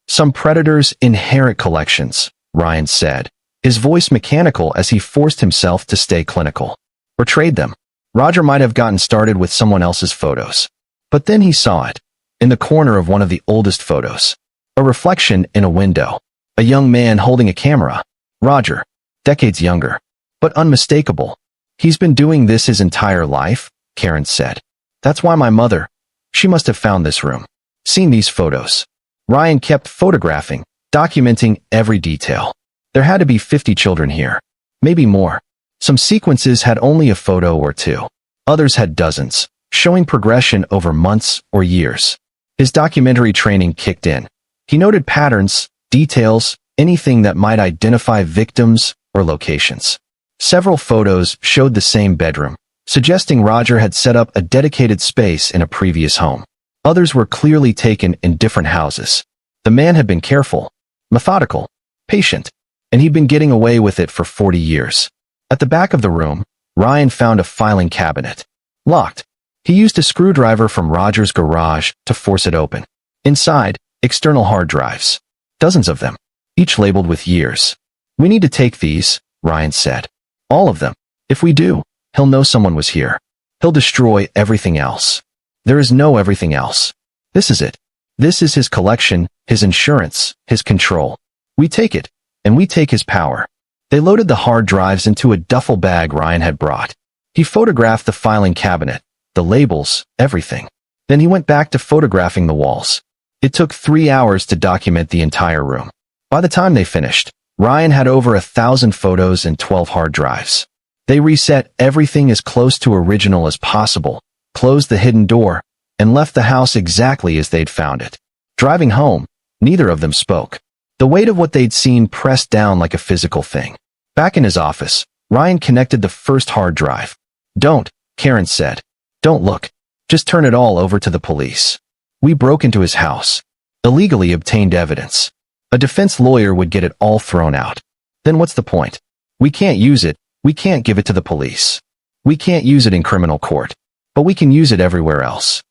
Speaker 1: Some predators inherit collections, Ryan said, his voice mechanical as he forced himself to stay clinical. Or trade them. Roger might have gotten started with someone else's photos. But then he saw it. In the corner of one of the oldest photos. A reflection in a window. A young man holding a camera. Roger. Decades younger. But unmistakable. He's been doing this his entire life, Karen said. That's why my mother. She must have found this room. Seen these photos. Ryan kept photographing, documenting every detail. There had to be 50 children here. Maybe more. Some sequences had only a photo or two. Others had dozens, showing progression over months or years. His documentary training kicked in. He noted patterns, details, anything that might identify victims or locations. Several photos showed the same bedroom, suggesting Roger had set up a dedicated space in a previous home. Others were clearly taken in different houses. The man had been careful, methodical, patient, and he'd been getting away with it for 40 years. At the back of the room, Ryan found a filing cabinet. Locked. He used a screwdriver from Roger's garage to force it open. Inside, external hard drives. Dozens of them, each labeled with years. We need to take these, Ryan said. All of them. If we do, he'll know someone was here. He'll destroy everything else. There is no everything else. This is it. This is his collection, his insurance, his control. We take it, and we take his power. They loaded the hard drives into a duffel bag Ryan had brought. He photographed the filing cabinet, the labels, everything. Then he went back to photographing the walls. It took 3 hours to document the entire room. By the time they finished, Ryan had over 1,000 photos and 12 hard drives. They reset everything as close to original as possible, closed the hidden door, and left the house exactly as they'd found it. Driving home, neither of them spoke. The weight of what they'd seen pressed down like a physical thing. Back in his office, Ryan connected the first hard drive. Don't, Karen said. Don't look. Just turn it all over to the police. We broke into his house. Illegally obtained evidence. A defense lawyer would get it all thrown out. Then what's the point? We can't use it. We can't give it to the police. We can't use it in criminal court. But we can use it everywhere else.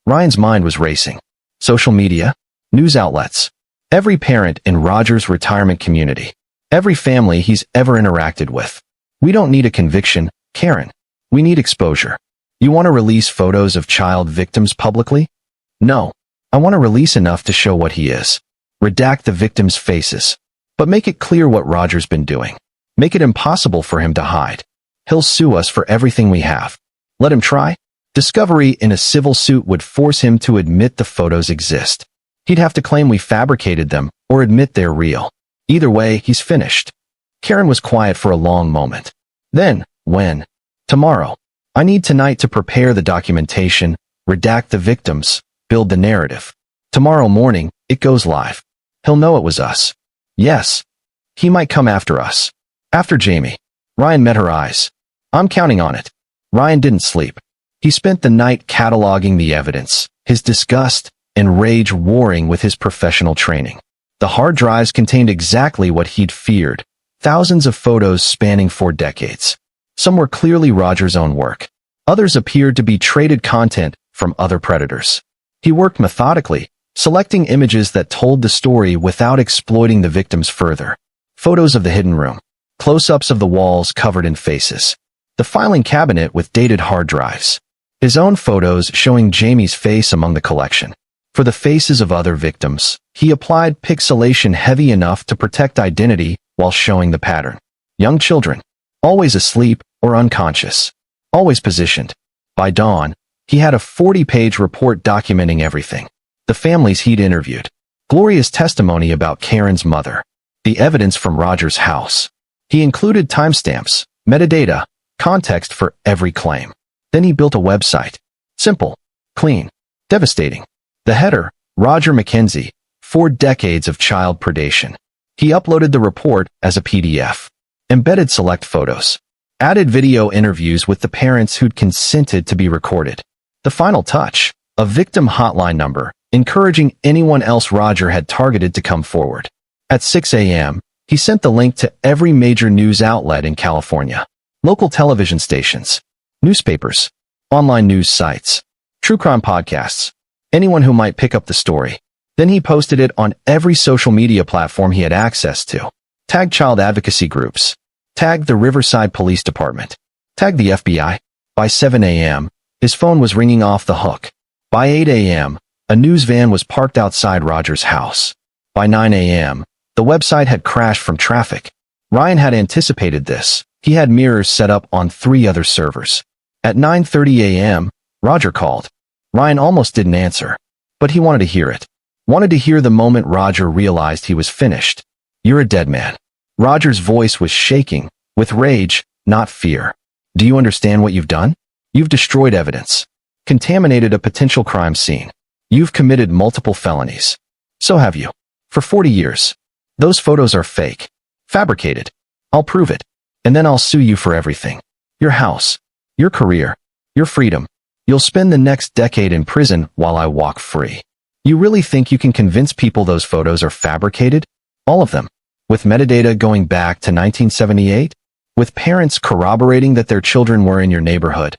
Speaker 1: Ryan's mind was racing. Social media, news outlets, every parent in Roger's retirement community, every family he's ever interacted with. We don't need a conviction, Karen. We need exposure. You want to release photos of child victims publicly? No. I want to release enough to show what he is. Redact the victims' faces. But make it clear what Roger's been doing. Make it impossible for him to hide. He'll sue us for everything we have. Let him try. Discovery in a civil suit would force him to admit the photos exist. He'd have to claim we fabricated them or admit they're real. Either way, he's finished. Karen was quiet for a long moment. Then, when? Tomorrow. I need tonight to prepare the documentation, redact the victims, build the narrative. Tomorrow morning, it goes live. He'll know it was us. Yes. He might come after us. After Jamie. Ryan met her eyes. I'm counting on it. Ryan didn't sleep. He spent the night cataloging the evidence, his disgust and rage warring with his professional training. The hard drives contained exactly what he'd feared, thousands of photos spanning 4 decades. Some were clearly Roger's own work. Others appeared to be traded content from other predators. He worked methodically, selecting images that told the story without exploiting the victims further. Photos of the hidden room. Close-ups of the walls covered in faces. The filing cabinet with dated hard drives. His own photos showing Jamie's face among the collection. For the faces of other victims, he applied pixelation heavy enough to protect identity while showing the pattern. Young children. Always asleep or unconscious. Always positioned. By dawn, he had a 40-page report documenting everything. The families he'd interviewed. Gloria's testimony about Karen's mother. The evidence from Roger's house. He included timestamps, metadata, context for every claim. Then he built a website. Simple, clean, devastating. The header, Roger Mackenzie, 4 decades of child predation. He uploaded the report as a PDF. Embedded select photos. Added video interviews with the parents who'd consented to be recorded. The final touch, a victim hotline number, encouraging anyone else Roger had targeted to come forward. At 6 a.m., he sent the link to every major news outlet in California. Local television stations. Newspapers, online news sites, true crime podcasts, anyone who might pick up the story. Then he posted it on every social media platform he had access to. Tagged child advocacy groups. Tagged the Riverside Police Department. Tagged the FBI. By 7 a.m., his phone was ringing off the hook. By 8 a.m., a news van was parked outside Roger's house. By 9 a.m., the website had crashed from traffic. Ryan had anticipated this. He had mirrors set up on 3 other servers. At 9:30 a.m., Roger called. Ryan almost didn't answer, but he wanted to hear it. Wanted to hear the moment Roger realized he was finished. "You're a dead man." Roger's voice was shaking, with rage, not fear. "Do you understand what you've done? You've destroyed evidence. Contaminated a potential crime scene. You've committed multiple felonies. So have you. For 40 years. Those photos are fake. Fabricated. I'll prove it. And then I'll sue you for everything. Your house. Your career. Your freedom. You'll spend the next decade in prison while I walk free. You really think you can convince people those photos are fabricated? All of them. With metadata going back to 1978? With parents corroborating that their children were in your neighborhood?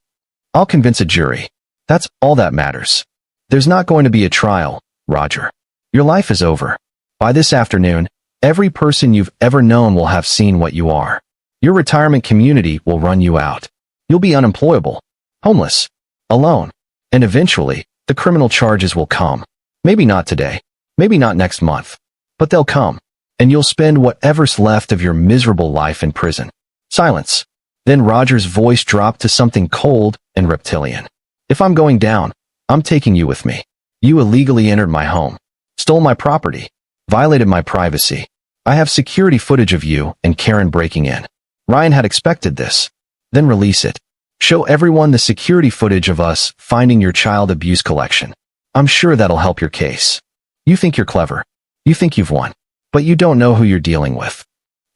Speaker 1: I'll convince a jury. That's all that matters. There's not going to be a trial, Roger. Your life is over. By this afternoon, every person you've ever known will have seen what you are. Your retirement community will run you out. You'll be unemployable, homeless, alone, and eventually, the criminal charges will come. Maybe not today, maybe not next month, but they'll come, and you'll spend whatever's left of your miserable life in prison." Silence. Then Roger's voice dropped to something cold and reptilian. "If I'm going down, I'm taking you with me. You illegally entered my home, stole my property, violated my privacy. I have security footage of you and Karen breaking in." Ryan had expected this. "Then release it. Show everyone the security footage of us finding your child abuse collection. I'm sure that'll help your case. You think you're clever. You think you've won. But you don't know who you're dealing with.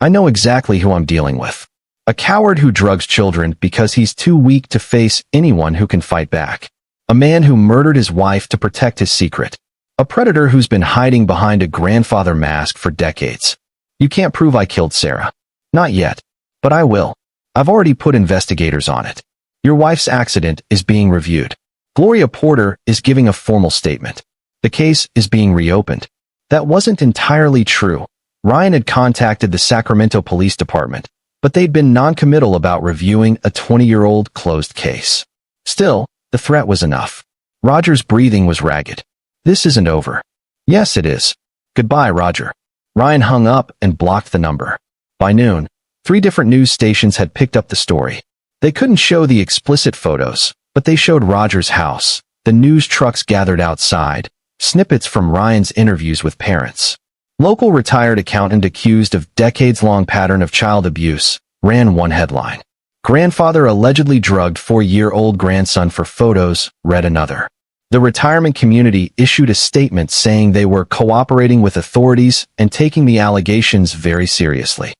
Speaker 1: I know exactly who I'm dealing with. A coward who drugs children because he's too weak to face anyone who can fight back. A man who murdered his wife to protect his secret. A predator who's been hiding behind a grandfather mask for decades. You can't prove I killed Sarah. Not yet. But I will. I've already put investigators on it. Your wife's accident is being reviewed. Gloria Porter is giving a formal statement. The case is being reopened." That wasn't entirely true. Ryan had contacted the Sacramento Police Department, but they'd been non-committal about reviewing a 20-year-old closed case. Still, the threat was enough. Roger's breathing was ragged. "This isn't over." "Yes, it is. Goodbye, Roger." Ryan hung up and blocked the number. By noon, 3 different news stations had picked up the story. They couldn't show the explicit photos, but they showed Roger's house, the news trucks gathered outside, snippets from Ryan's interviews with parents. Local retired accountant accused of decades-long pattern of child abuse, ran one headline. Grandfather allegedly drugged 4-year-old grandson for photos, read another. The retirement community issued a statement saying they were cooperating with authorities and taking the allegations very seriously.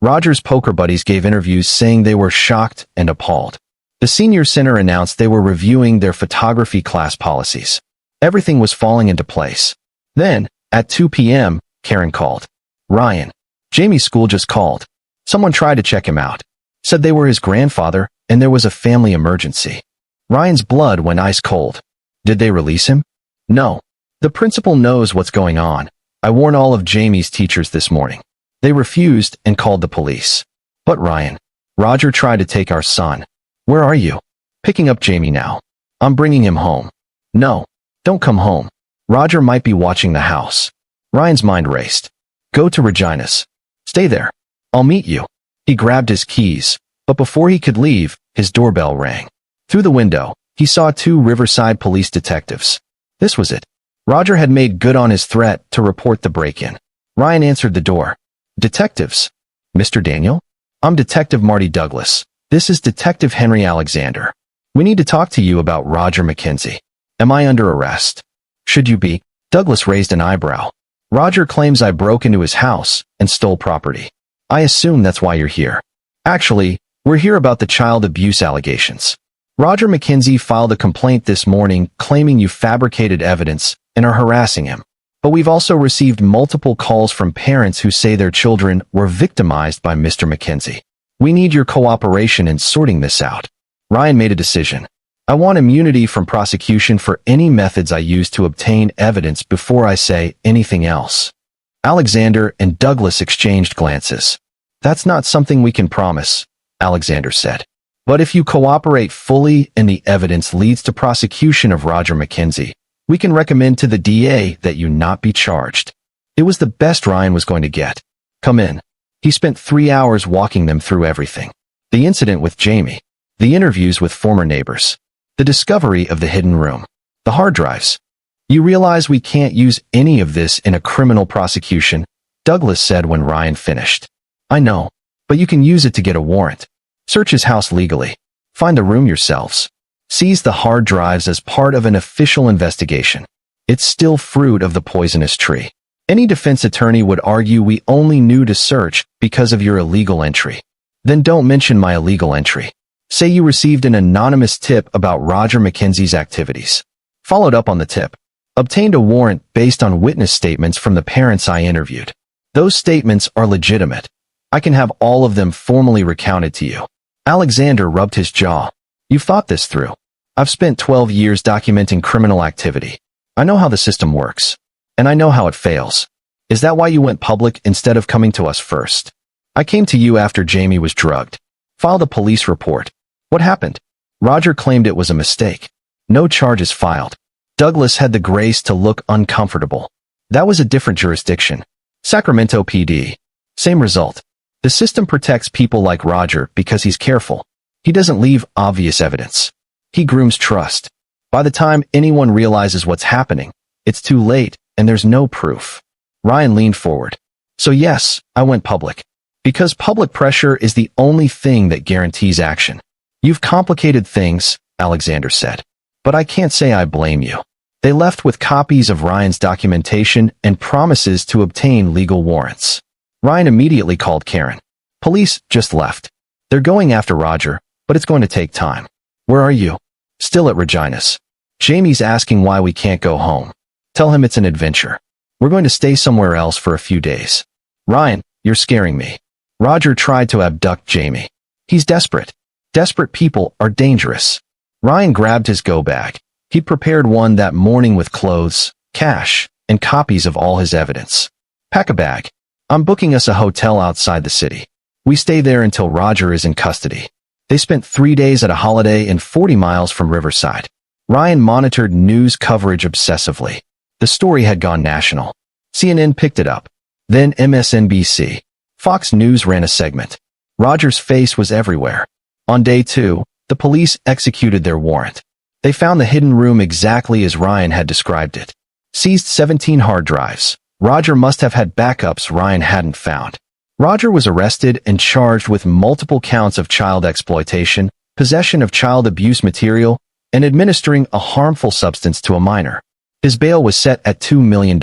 Speaker 1: Roger's poker buddies gave interviews saying they were shocked and appalled. The senior center announced they were reviewing their photography class policies. Everything was falling into place. Then, at 2 p.m., Karen called. "Ryan, Jamie's school just called. Someone tried to check him out. Said they were his grandfather, and there was a family emergency." Ryan's blood went ice cold. "Did they release him?" "No. The principal knows what's going on. I warned all of Jamie's teachers this morning. They refused and called the police." "But Ryan, Roger tried to take our son. Where are you?" "Picking up Jamie now. I'm bringing him home." "No. Don't come home. Roger might be watching the house." Ryan's mind raced. "Go to Regina's. Stay there. I'll meet you." He grabbed his keys, but before he could leave, his doorbell rang. Through the window, he saw 2 Riverside police detectives. This was it. Roger had made good on his threat to report the break-in. Ryan answered the door. "Detectives. Mr. Daniel? I'm Detective Marty Douglas. This is Detective Henry Alexander. We need to talk to you about Roger McKenzie. Am I under arrest?" "Should you be?" Douglas raised an eyebrow. "Roger claims I broke into his house and stole property. I assume that's why you're here." "Actually, we're here about the child abuse allegations. Roger McKenzie filed a complaint this morning claiming you fabricated evidence and are harassing him. But we've also received multiple calls from parents who say their children were victimized by Mr. McKenzie. We need your cooperation in sorting this out." Ryan made a decision. "I want immunity from prosecution for any methods I use to obtain evidence before I say anything else." Alexander and Douglas exchanged glances. "That's not something we can promise," Alexander said. "But if you cooperate fully and the evidence leads to prosecution of Roger McKenzie, we can recommend to the DA that you not be charged." It was the best Ryan was going to get. "Come in." He spent 3 hours walking them through everything. The incident with Jamie, the interviews with former neighbors, the discovery of the hidden room, the hard drives. You realize we can't use any of this in a criminal prosecution, Douglas said when Ryan finished. I know, but you can use it to get a warrant. Search his house legally. Find the room yourselves. Seize the hard drives as part of an official investigation. It's still fruit of the poisonous tree. Any defense attorney would argue we only knew to search because of your illegal entry. Then don't mention my illegal entry. Say you received an anonymous tip about Roger McKenzie's activities. Followed up on the tip. Obtained a warrant based on witness statements from the parents I interviewed. Those statements are legitimate. I can have all of them formally recounted to you. Alexander rubbed his jaw. You've thought this through. I've spent 12 years documenting criminal activity. I know how the system works. And I know how it fails. Is that why you went public instead of coming to us first? I came to you after Jamie was drugged. Filed a police report. What happened? Roger claimed it was a mistake. No charges filed. Douglas had the grace to look uncomfortable. That was a different jurisdiction. Sacramento PD. Same result. The system protects people like Roger because he's careful. He doesn't leave obvious evidence. He grooms trust. By the time anyone realizes what's happening, it's too late and there's no proof. Ryan leaned forward. So yes, I went public. Because public pressure is the only thing that guarantees action. You've complicated things, Alexander said. But I can't say I blame you. They left with copies of Ryan's documentation and promises to obtain legal warrants. Ryan immediately called Karen. Police just left. They're going after Roger, but it's going to take time. Where are you? Still at Regina's. Jamie's asking why we can't go home. Tell him it's an adventure. We're going to stay somewhere else for a few days. Ryan, you're scaring me. Roger tried to abduct Jamie. He's desperate. Desperate people are dangerous. Ryan grabbed his go bag. He'd prepared one that morning with clothes, cash, and copies of all his evidence. Pack a bag. I'm booking us a hotel outside the city. We stay there until Roger is in custody. They spent 3 days at a Holiday Inn 40 miles from Riverside. Ryan monitored news coverage obsessively. The story had gone national. CNN picked it up. Then MSNBC. Fox News ran a segment. Roger's face was everywhere. On day 2, the police executed their warrant. They found the hidden room exactly as Ryan had described it. Seized 17 hard drives. Roger must have had backups Ryan hadn't found. Roger was arrested and charged with multiple counts of child exploitation, possession of child abuse material, and administering a harmful substance to a minor. His bail was set at $2 million.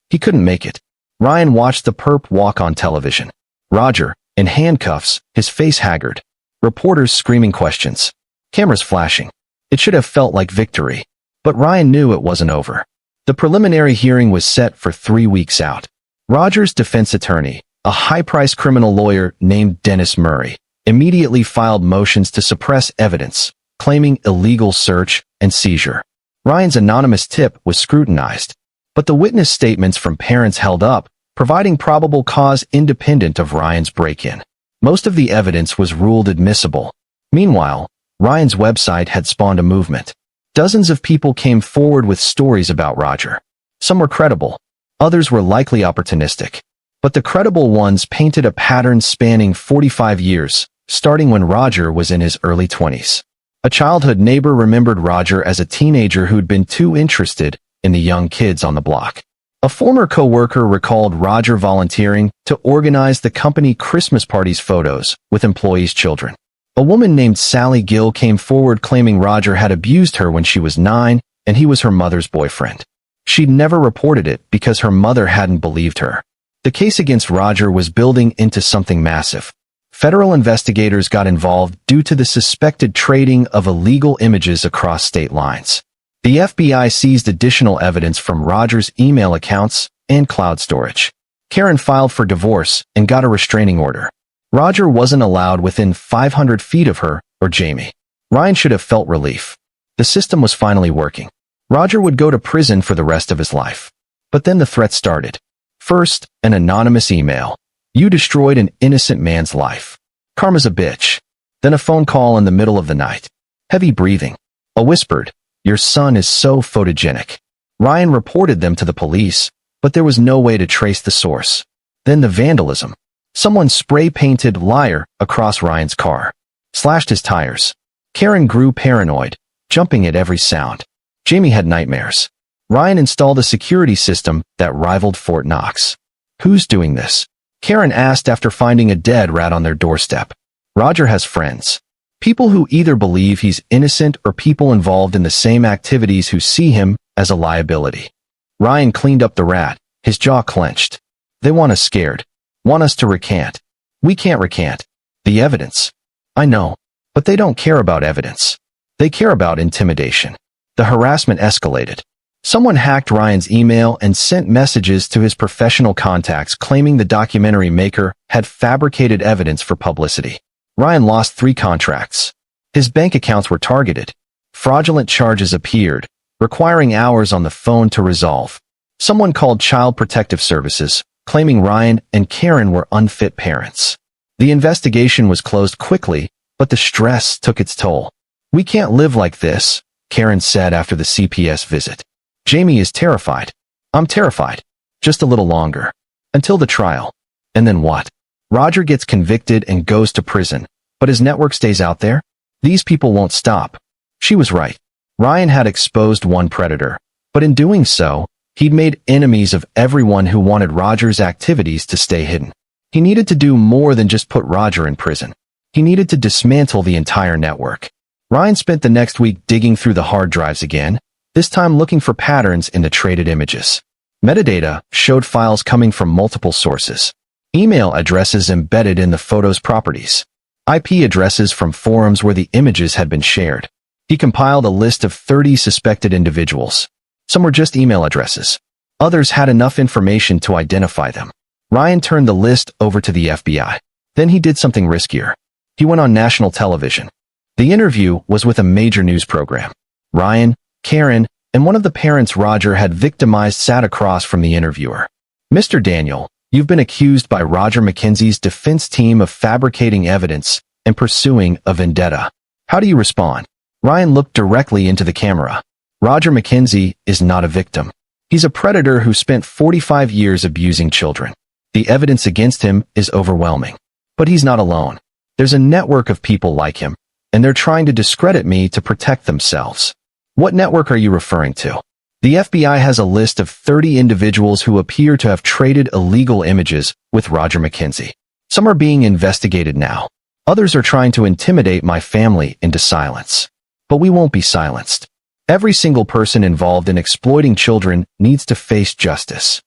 Speaker 1: He couldn't make it. Ryan watched the perp walk on television. Roger, in handcuffs, his face haggard. Reporters screaming questions. Cameras flashing. It should have felt like victory. But Ryan knew it wasn't over. The preliminary hearing was set for 3 weeks out. Roger's defense attorney, a high-priced criminal lawyer named Dennis Murray, immediately filed motions to suppress evidence, claiming illegal search and seizure. Ryan's anonymous tip was scrutinized, but the witness statements from parents held up, providing probable cause independent of Ryan's break-in. Most of the evidence was ruled admissible. Meanwhile, Ryan's website had spawned a movement. Dozens of people came forward with stories about Roger. Some were credible. Others were likely opportunistic. But the credible ones painted a pattern spanning 45 years, starting when Roger was in his early 20s. A childhood neighbor remembered Roger as a teenager who'd been too interested in the young kids on the block. A former co-worker recalled Roger volunteering to organize the company Christmas party's photos with employees' children. A woman named Sally Gill came forward claiming Roger had abused her when she was 9 and he was her mother's boyfriend. She'd never reported it because her mother hadn't believed her. The case against Roger was building into something massive. Federal investigators got involved due to the suspected trading of illegal images across state lines. The FBI seized additional evidence from Roger's email accounts and cloud storage. Karen filed for divorce and got a restraining order. Roger wasn't allowed within 500 feet of her or Jamie. Ryan should have felt relief. The system was finally working. Roger would go to prison for the rest of his life. But then the threat started. First, an anonymous email. You destroyed an innocent man's life. Karma's a bitch. Then a phone call in the middle of the night. Heavy breathing. A whispered, your son is so photogenic. Ryan reported them to the police, but there was no way to trace the source. Then the vandalism. Someone spray-painted "liar" across Ryan's car, slashed his tires. Karen grew paranoid, jumping at every sound. Jamie had nightmares. Ryan installed a security system that rivaled Fort Knox. Who's doing this? Karen asked after finding a dead rat on their doorstep. Roger has friends. People who either believe he's innocent or people involved in the same activities who see him as a liability. Ryan cleaned up the rat, his jaw clenched. They want us scared. Want us to recant. We can't recant. The evidence. I know. But they don't care about evidence. They care about intimidation. The harassment escalated. Someone hacked Ryan's email and sent messages to his professional contacts claiming the documentary maker had fabricated evidence for publicity. Ryan lost 3 contracts. His bank accounts were targeted. Fraudulent charges appeared, requiring hours on the phone to resolve. Someone called Child Protective Services, claiming Ryan and Karen were unfit parents. The investigation was closed quickly, but the stress took its toll. We can't live like this, Karen said after the CPS visit. Jamie is terrified. I'm terrified. Just a little longer. Until the trial. And then what? Roger gets convicted and goes to prison, but his network stays out there? These people won't stop. She was right. Ryan had exposed one predator, but in doing so, he'd made enemies of everyone who wanted Roger's activities to stay hidden. He needed to do more than just put Roger in prison. He needed to dismantle the entire network. Ryan spent the next week digging through the hard drives again, this time looking for patterns in the traded images. Metadata showed files coming from multiple sources. Email addresses embedded in the photo's properties. IP addresses from forums where the images had been shared. He compiled a list of 30 suspected individuals. Some were just email addresses. Others had enough information to identify them. Ryan turned the list over to the FBI. Then he did something riskier. He went on national television. The interview was with a major news program. Ryan, Karen, and one of the parents Roger had victimized sat across from the interviewer. Mr. Daniel, you've been accused by Roger McKenzie's defense team of fabricating evidence and pursuing a vendetta. How do you respond? Ryan looked directly into the camera. Roger McKenzie is not a victim. He's a predator who spent 45 years abusing children. The evidence against him is overwhelming. But he's not alone. There's a network of people like him, and they're trying to discredit me to protect themselves. What network are you referring to? The FBI has a list of 30 individuals who appear to have traded illegal images with Roger McKenzie. Some are being investigated now. Others are trying to intimidate my family into silence. But we won't be silenced. Every single person involved in exploiting children needs to face justice.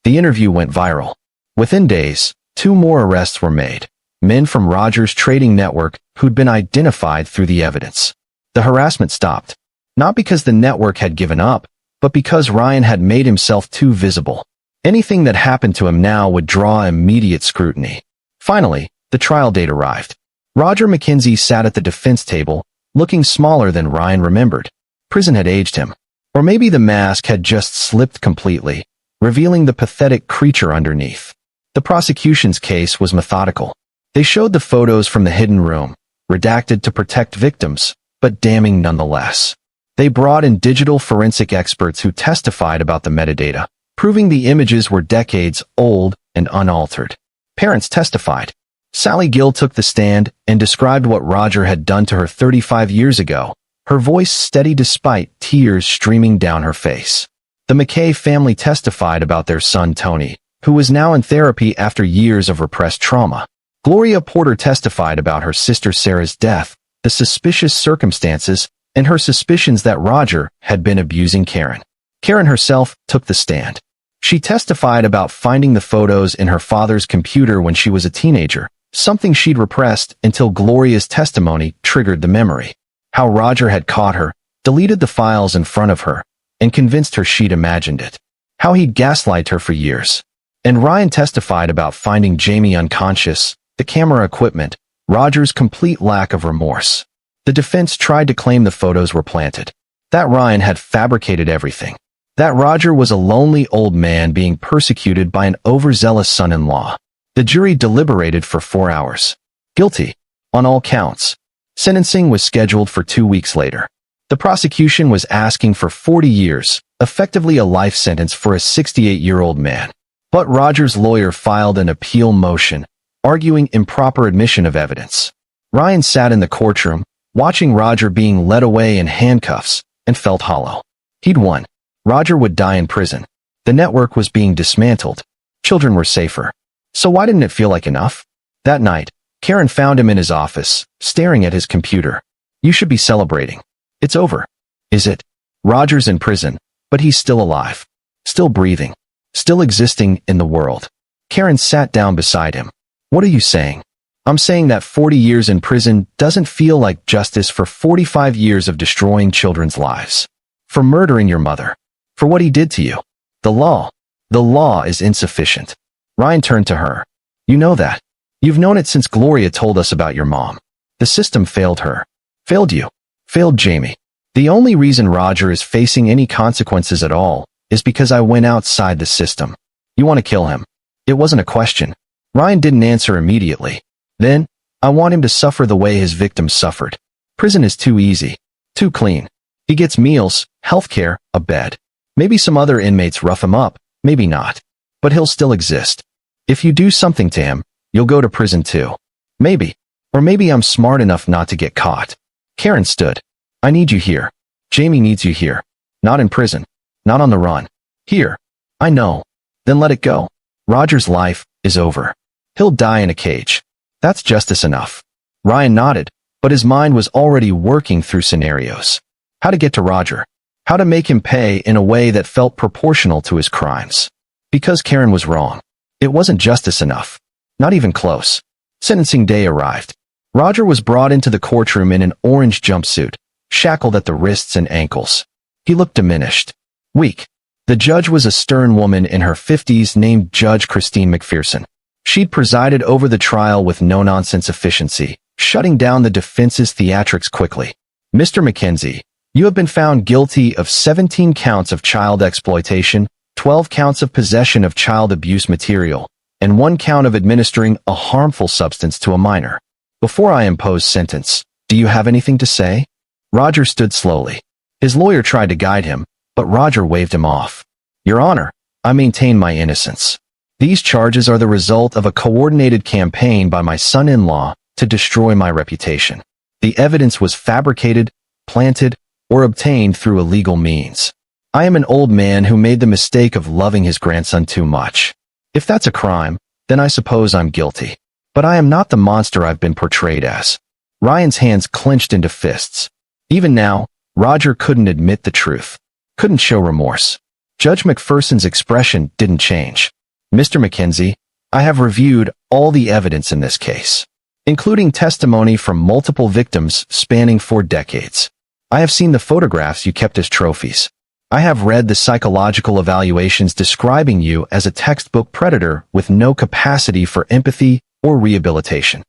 Speaker 1: The interview went viral. Within days, 2 more arrests were made. Men from Roger's trading network who'd been identified through the evidence. The harassment stopped. Not because the network had given up, but because Ryan had made himself too visible. Anything that happened to him now would draw immediate scrutiny. Finally, the trial date arrived. Roger McKenzie sat at the defense table, looking smaller than Ryan remembered. Prison had aged him. Or maybe the mask had just slipped completely, revealing the pathetic creature underneath. The prosecution's case was methodical. They showed the photos from the hidden room, redacted to protect victims, but damning nonetheless. They brought in digital forensic experts who testified about the metadata, proving the images were decades old and unaltered. Parents testified. Sally Gill took the stand and described what Roger had done to her 35 years ago, her voice steady despite tears streaming down her face. The McKay family testified about their son Tony, who was now in therapy after years of repressed trauma. Gloria Porter testified about her sister Sarah's death, the suspicious circumstances, and her suspicions that Roger had been abusing Karen. Karen herself took the stand. She testified about finding the photos in her father's computer when she was a teenager, something she'd repressed until Gloria's testimony triggered the memory. How Roger had caught her, deleted the files in front of her, and convinced her she'd imagined it. How he'd gaslight her for years. And Ryan testified about finding Jamie unconscious, the camera equipment, Roger's complete lack of remorse. The defense tried to claim the photos were planted. That Ryan had fabricated everything. That Roger was a lonely old man being persecuted by an overzealous son-in-law. The jury deliberated for 4 hours. Guilty. On all counts. Sentencing was scheduled for 2 weeks later. The prosecution was asking for 40 years, effectively a life sentence for a 68-year-old man. But Roger's lawyer filed an appeal motion, arguing improper admission of evidence. Ryan sat in the courtroom, watching Roger being led away in handcuffs, and felt hollow. He'd won. Roger would die in prison. The network was being dismantled. Children were safer. So why didn't it feel like enough? That night, Karen found him in his office, staring at his computer. You should be celebrating. It's over. Is it? Roger's in prison, but he's still alive. Still breathing. Still existing in the world. Karen sat down beside him. What are you saying? I'm saying that 40 years in prison doesn't feel like justice for 45 years of destroying children's lives. For murdering your mother. For what he did to you. The law is insufficient. Ryan turned to her. You know that. You've known it since Gloria told us about your mom. The system failed her. Failed you. Failed Jamie. The only reason Roger is facing any consequences at all is because I went outside the system. You want to kill him. It wasn't a question. Ryan didn't answer immediately. Then, I want him to suffer the way his victims suffered. Prison is too easy. Too clean. He gets meals, healthcare, a bed. Maybe some other inmates rough him up, maybe not. But he'll still exist. If you do something to him, you'll go to prison too. Maybe. Or maybe I'm smart enough not to get caught. Karen stood. I need you here. Jamie needs you here. Not in prison. Not on the run. Here. I know. Then let it go. Roger's life is over. He'll die in a cage. That's justice enough. Ryan nodded, but his mind was already working through scenarios. How to get to Roger. How to make him pay in a way that felt proportional to his crimes. Because Karen was wrong. It wasn't justice enough. Not even close. Sentencing day arrived. Roger was brought into the courtroom in an orange jumpsuit, shackled at the wrists and ankles. He looked diminished. Weak. The judge was a stern woman in her 50s named Judge Christine McPherson. She'd presided over the trial with no-nonsense efficiency, shutting down the defense's theatrics quickly. Mr. Mackenzie, you have been found guilty of 17 counts of child exploitation, 12 counts of possession of child abuse material, and 1 count of administering a harmful substance to a minor. Before I impose sentence, do you have anything to say? Roger stood slowly. His lawyer tried to guide him, but Roger waved him off. Your Honor, I maintain my innocence. These charges are the result of a coordinated campaign by my son-in-law to destroy my reputation. The evidence was fabricated, planted, or obtained through illegal means. I am an old man who made the mistake of loving his grandson too much. If that's a crime, then I suppose I'm guilty. But I am not the monster I've been portrayed as. Ryan's hands clenched into fists. Even now, Roger couldn't admit the truth. Couldn't show remorse. Judge McPherson's expression didn't change. Mr. Mackenzie, I have reviewed all the evidence in this case, including testimony from multiple victims spanning 4 decades. I have seen the photographs you kept as trophies. I have read the psychological evaluations describing you as a textbook predator with no capacity for empathy or rehabilitation.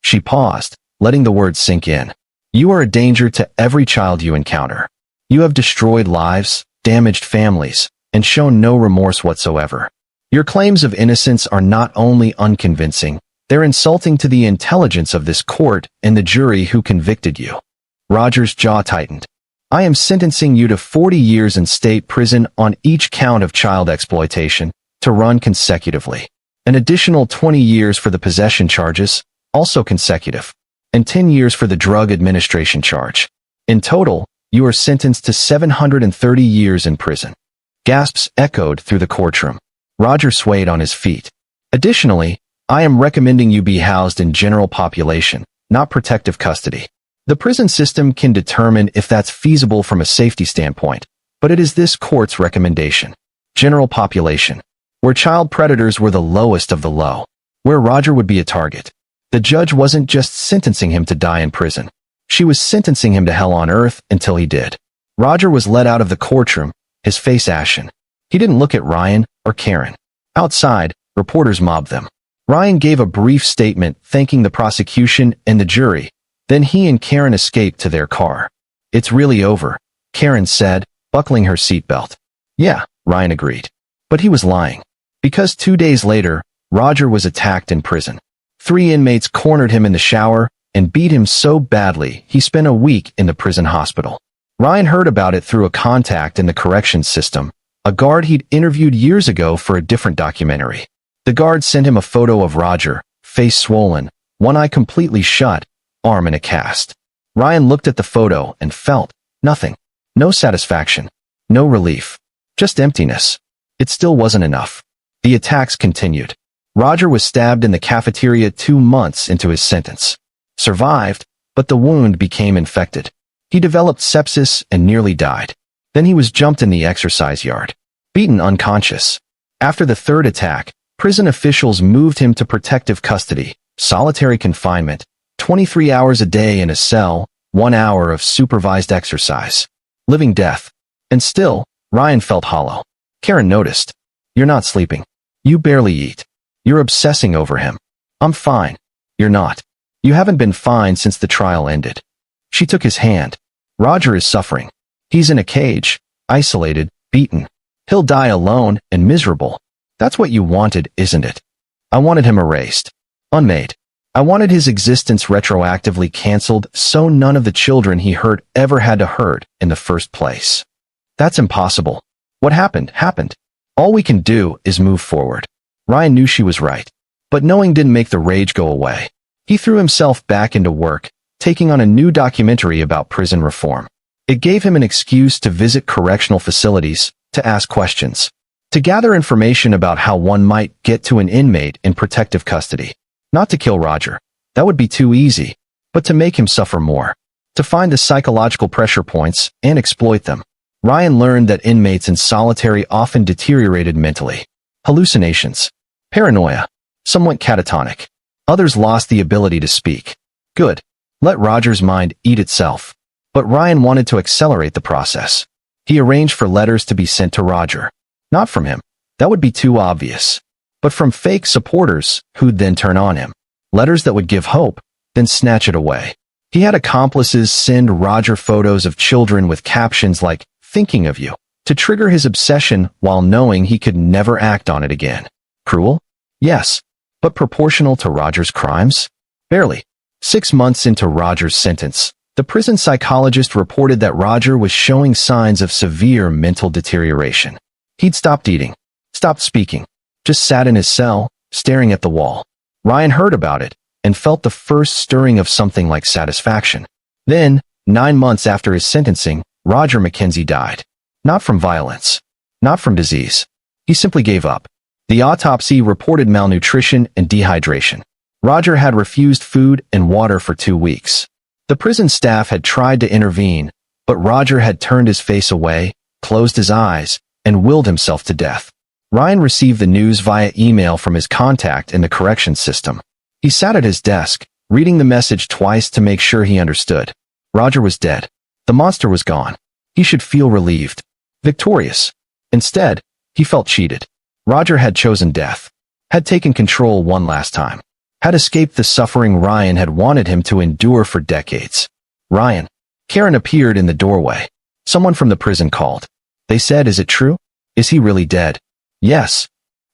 Speaker 1: She paused, letting the words sink in. You are a danger to every child you encounter. You have destroyed lives, damaged families, and shown no remorse whatsoever. Your claims of innocence are not only unconvincing, they're insulting to the intelligence of this court and the jury who convicted you. Roger's jaw tightened. I am sentencing you to 40 years in state prison on each count of child exploitation, to run consecutively. An additional 20 years for the possession charges, also consecutive, and 10 years for the drug administration charge. In total, you are sentenced to 730 years in prison. Gasps echoed through the courtroom. Roger swayed on his feet. Additionally, I am recommending you be housed in general population, not protective custody. The prison system can determine if that's feasible from a safety standpoint, but it is this court's recommendation. General population, where child predators were the lowest of the low, where Roger would be a target. The judge wasn't just sentencing him to die in prison. She was sentencing him to hell on earth until he did. Roger was led out of the courtroom, his face ashen. He didn't look at Ryan or Karen. Outside, reporters mobbed them. Ryan gave a brief statement thanking the prosecution and the jury. Then he and Karen escaped to their car. It's really over, Karen said, buckling her seatbelt. Yeah, Ryan agreed. But he was lying. Because 2 days later, Roger was attacked in prison. 3 inmates cornered him in the shower and beat him so badly he spent a week in the prison hospital. Ryan heard about it through a contact in the corrections system, a guard he'd interviewed years ago for a different documentary. The guard sent him a photo of Roger, face swollen, one eye completely shut, arm in a cast. Ryan looked at the photo and felt nothing. No satisfaction. No relief. Just emptiness. It still wasn't enough. The attacks continued. Roger was stabbed in the cafeteria 2 months into his sentence. Survived, but the wound became infected. He developed sepsis and nearly died. Then he was jumped in the exercise yard. Beaten unconscious. After the third attack, prison officials moved him to protective custody, solitary confinement, 23 hours a day in a cell, 1 hour of supervised exercise. Living death. And still, Ryan felt hollow. Karen noticed. You're not sleeping. You barely eat. You're obsessing over him. I'm fine. You're not. You haven't been fine since the trial ended. She took his hand. Roger is suffering. He's in a cage, isolated, beaten. He'll die alone and miserable. That's what you wanted, isn't it? I wanted him erased. Unmade. I wanted his existence retroactively canceled so none of the children he hurt ever had to hurt in the first place. That's impossible. What happened, happened. All we can do is move forward. Ryan knew she was right. But knowing didn't make the rage go away. He threw himself back into work, taking on a new documentary about prison reform. It gave him an excuse to visit correctional facilities, to ask questions, to gather information about how one might get to an inmate in protective custody. Not to kill Roger. That would be too easy. But to make him suffer more. To find the psychological pressure points and exploit them. Ryan learned that inmates in solitary often deteriorated mentally. Hallucinations. Paranoia. Some went catatonic. Others lost the ability to speak. Good. Let Roger's mind eat itself. But Ryan wanted to accelerate the process. He arranged for letters to be sent to Roger. Not from him. That would be too obvious. But from fake supporters who'd then turn on him. Letters that would give hope, then snatch it away. He had accomplices send Roger photos of children with captions like, "Thinking of you," to trigger his obsession while knowing he could never act on it again. Cruel? Yes. But proportional to Roger's crimes? Barely. 6 months into Roger's sentence, the prison psychologist reported that Roger was showing signs of severe mental deterioration. He'd stopped eating, stopped speaking, just sat in his cell, staring at the wall. Ryan heard about it and felt the first stirring of something like satisfaction. Then, 9 months after his sentencing, Roger Mackenzie died. Not from violence. Not from disease. He simply gave up. The autopsy reported malnutrition and dehydration. Roger had refused food and water for 2 weeks. The prison staff had tried to intervene, but Roger had turned his face away, closed his eyes, and willed himself to death. Ryan received the news via email from his contact in the corrections system. He sat at his desk, reading the message twice to make sure he understood. Roger was dead. The monster was gone. He should feel relieved. Victorious. Instead, he felt cheated. Roger had chosen death. Had taken control one last time. Had escaped the suffering Ryan had wanted him to endure for decades. Ryan. Karen appeared in the doorway. Someone from the prison called. They said, "Is it true? Is he really dead?" "Yes."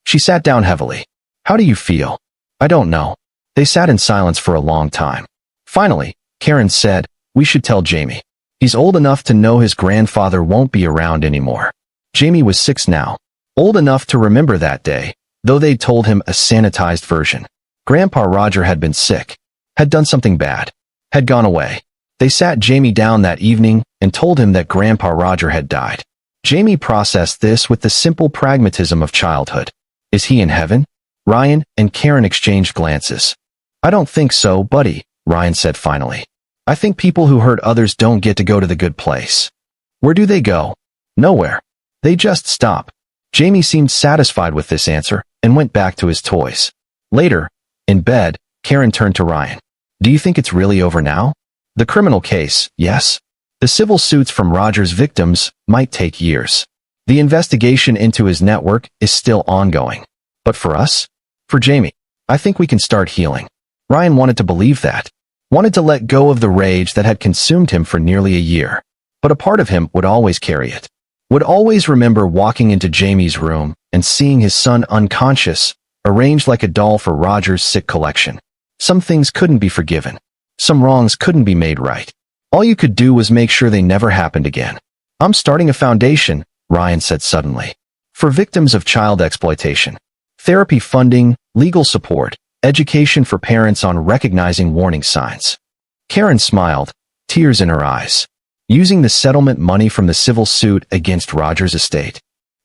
Speaker 1: She sat down heavily. "How do you feel?" "I don't know." They sat in silence for a long time. Finally, Karen said, "We should tell Jamie. He's old enough to know his grandfather won't be around anymore." Jamie was 6 now. Old enough to remember that day, though they'd told him a sanitized version. Grandpa Roger had been sick. Had done something bad. Had gone away. They sat Jamie down that evening and told him that Grandpa Roger had died. Jamie processed this with the simple pragmatism of childhood. Is he in heaven? Ryan and Karen exchanged glances. "I don't think so, buddy," Ryan said finally. "I think people who hurt others don't get to go to the good place." "Where do they go?" "Nowhere. They just stop." Jamie seemed satisfied with this answer and went back to his toys. Later, in bed, Karen turned to Ryan. "Do you think it's really over now?" "The criminal case, yes. The civil suits from Roger's victims might take years. The investigation into his network is still ongoing. But for us? For Jamie, I think we can start healing." Ryan wanted to believe that. Wanted to let go of the rage that had consumed him for nearly a year. But a part of him would always carry it. Would always remember walking into Jamie's room and seeing his son unconscious, arranged like a doll for Roger's sick collection. Some things couldn't be forgiven. Some wrongs couldn't be made right. All you could do was make sure they never happened again. "I'm starting a foundation," Ryan said suddenly. "For victims of child exploitation. Therapy funding, legal support, education for parents on recognizing warning signs. Karen smiled, tears in her eyes. Using the settlement money from the civil suit against Roger's estate.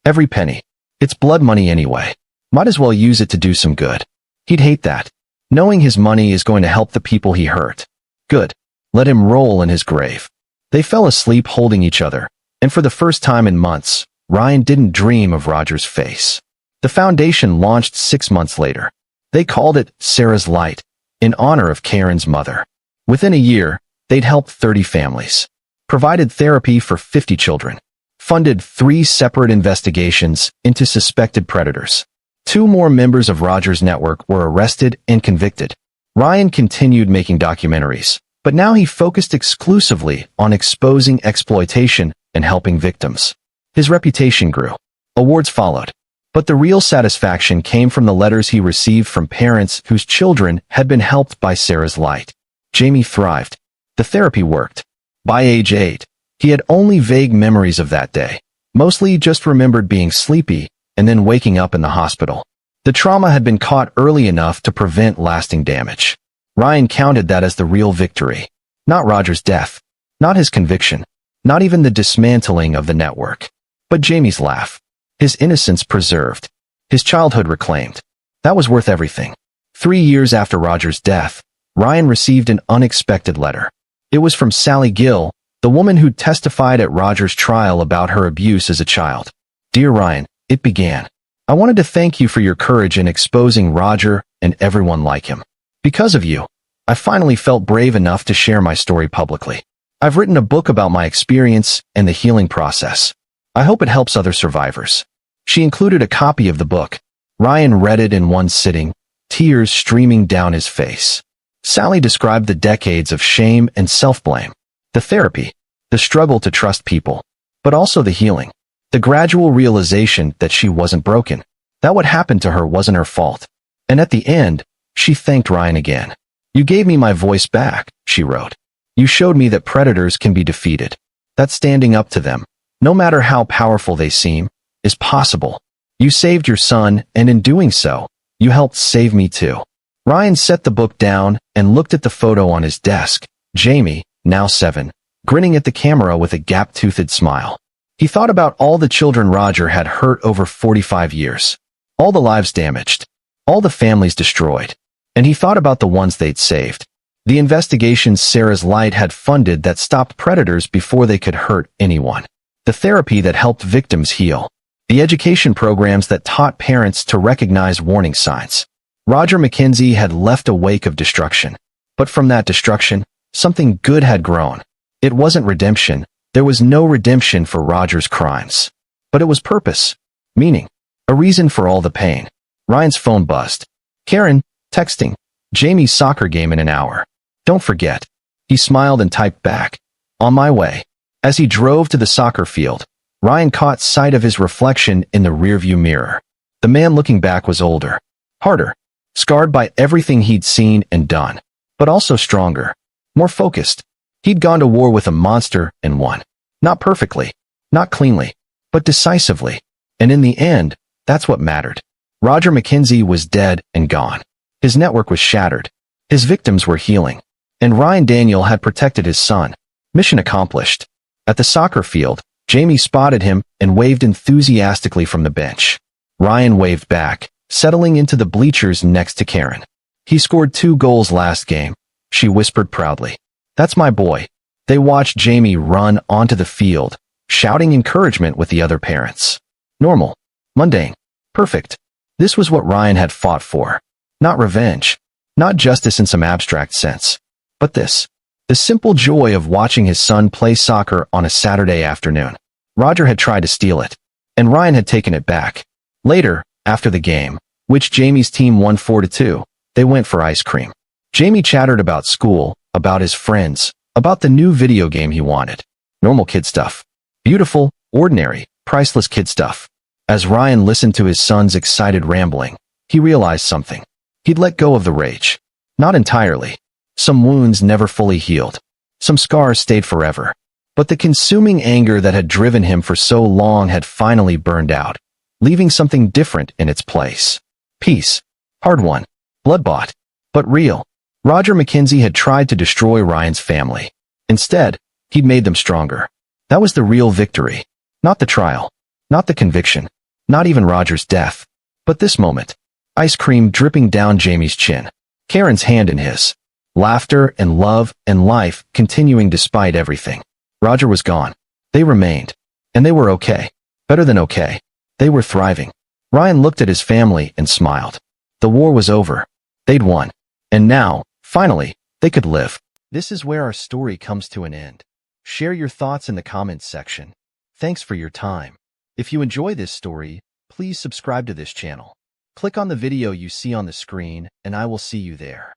Speaker 1: Every penny. It's blood money anyway. Might as well use it to do some good. He'd hate that. Knowing his money is going to help the people he hurt. Good. Let him roll in his grave. They fell asleep holding each other, and for the first time in months, Ryan didn't dream of Roger's face. The foundation launched 6 months later. They called it Sarah's Light, in honor of Karen's mother. Within a year, they'd helped 30 families. Provided therapy for 50 children. Funded 3 separate investigations into suspected predators. 2 more members of Roger's network were arrested and convicted. Ryan continued making documentaries, but now he focused exclusively on exposing exploitation and helping victims. His reputation grew. Awards followed. But the real satisfaction came from the letters he received from parents whose children had been helped by Sarah's Light. Jamie thrived. The therapy worked. By age 8, he had only vague memories of that day. Mostly just remembered being sleepy and then waking up in the hospital. The trauma had been caught early enough to prevent lasting damage. Ryan counted that as the real victory. Not Roger's death. Not his conviction. Not even the dismantling of the network. But Jamie's laugh. His innocence preserved. His childhood reclaimed. That was worth everything. 3 years after Roger's death, Ryan received an unexpected letter. It was from Sally Gill, the woman who testified at Roger's trial about her abuse as a child. Dear Ryan, it began. I wanted to thank you for your courage in exposing Roger and everyone like him. Because of you, I finally felt brave enough to share my story publicly. I've written a book about my experience and the healing process. I hope it helps other survivors. She included a copy of the book. Ryan read it in one sitting, tears streaming down his face. Sally described the decades of shame and self-blame, the therapy, the struggle to trust people, but also the healing, the gradual realization that she wasn't broken, that what happened to her wasn't her fault. And at the end, she thanked Ryan again. You gave me my voice back, she wrote. You showed me that predators can be defeated, that standing up to them, no matter how powerful they seem, is possible. You saved your son, and in doing so, you helped save me too. Ryan set the book down and looked at the photo on his desk, Jamie, now 7, grinning at the camera with a gap-toothed smile. He thought about all the children Roger had hurt over 45 years. All the lives damaged. All the families destroyed. And he thought about the ones they'd saved. The investigations Sarah's Light had funded that stopped predators before they could hurt anyone. The therapy that helped victims heal. The education programs that taught parents to recognize warning signs. Roger McKenzie had left a wake of destruction. But from that destruction, something good had grown. It wasn't redemption. There was no redemption for Roger's crimes. But it was purpose, meaning, a reason for all the pain. Ryan's phone buzzed. Karen, texting. Jamie's soccer game in an hour. Don't forget. He smiled and typed back. On my way. As he drove to the soccer field, Ryan caught sight of his reflection in the rearview mirror. The man looking back was older, harder, scarred by everything he'd seen and done, but also stronger, more focused. He'd gone to war with a monster and won. Not perfectly, not cleanly, but decisively. And in the end, that's what mattered. Roger McKenzie was dead and gone. His network was shattered. His victims were healing. And Ryan Daniel had protected his son. Mission accomplished. At the soccer field, Jamie spotted him and waved enthusiastically from the bench. Ryan waved back, settling into the bleachers next to Karen. He scored 2 goals last game, she whispered proudly. That's my boy. They watched Jamie run onto the field, shouting encouragement with the other parents. Normal. Mundane. Perfect. This was what Ryan had fought for. Not revenge. Not justice in some abstract sense. But this. The simple joy of watching his son play soccer on a Saturday afternoon. Roger had tried to steal it, and Ryan had taken it back. Later, after the game, which Jamie's team won 4-2, they went for ice cream. Jamie chattered about school, about his friends, about the new video game he wanted. Normal kid stuff. Beautiful, ordinary, priceless kid stuff. As Ryan listened to his son's excited rambling, he realized something. He'd let go of the rage. Not entirely. Some wounds never fully healed. Some scars stayed forever. But the consuming anger that had driven him for so long had finally burned out, leaving something different in its place. Peace. Hard won. Blood-bought, but real. Roger Mackenzie had tried to destroy Ryan's family. Instead, he'd made them stronger. That was the real victory. Not the trial. Not the conviction. Not even Roger's death. But this moment. Ice cream dripping down Jamie's chin. Karen's hand in his. Laughter and love and life continuing despite everything. Roger was gone. They remained. And they were okay. Better than okay. They were thriving. Ryan looked at his family and smiled. The war was over. They'd won. And now, finally, they could live. This is where our story comes to an end. Share your thoughts in the comments section. Thanks for your time. If you enjoy this story, please subscribe to this channel. Click on the video you see on the screen, and I will see you there.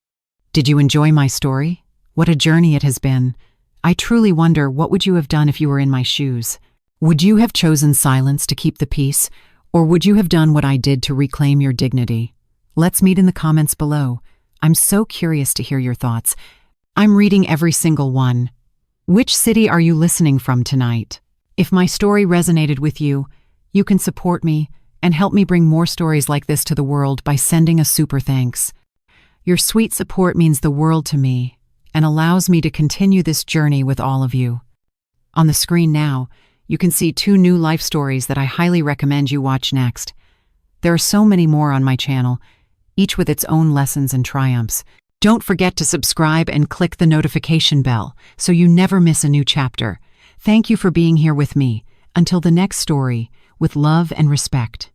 Speaker 2: Did you enjoy my story? What a journey it has been. I truly wonder, what would you have done if you were in my shoes? Would you have chosen silence to keep the peace, or would you have done what I did to reclaim your dignity? Let's meet in the comments below. I'm so curious to hear your thoughts. I'm reading every single one. Which city are you listening from tonight? If my story resonated with you, you can support me and help me bring more stories like this to the world by sending a super thanks. Your sweet support means the world to me and allows me to continue this journey with all of you. On the screen now, you can see 2 new life stories that I highly recommend you watch next. There are so many more on my channel, each with its own lessons and triumphs. Don't forget to subscribe and click the notification bell so you never miss a new chapter. Thank you for being here with me. Until the next story, with love and respect.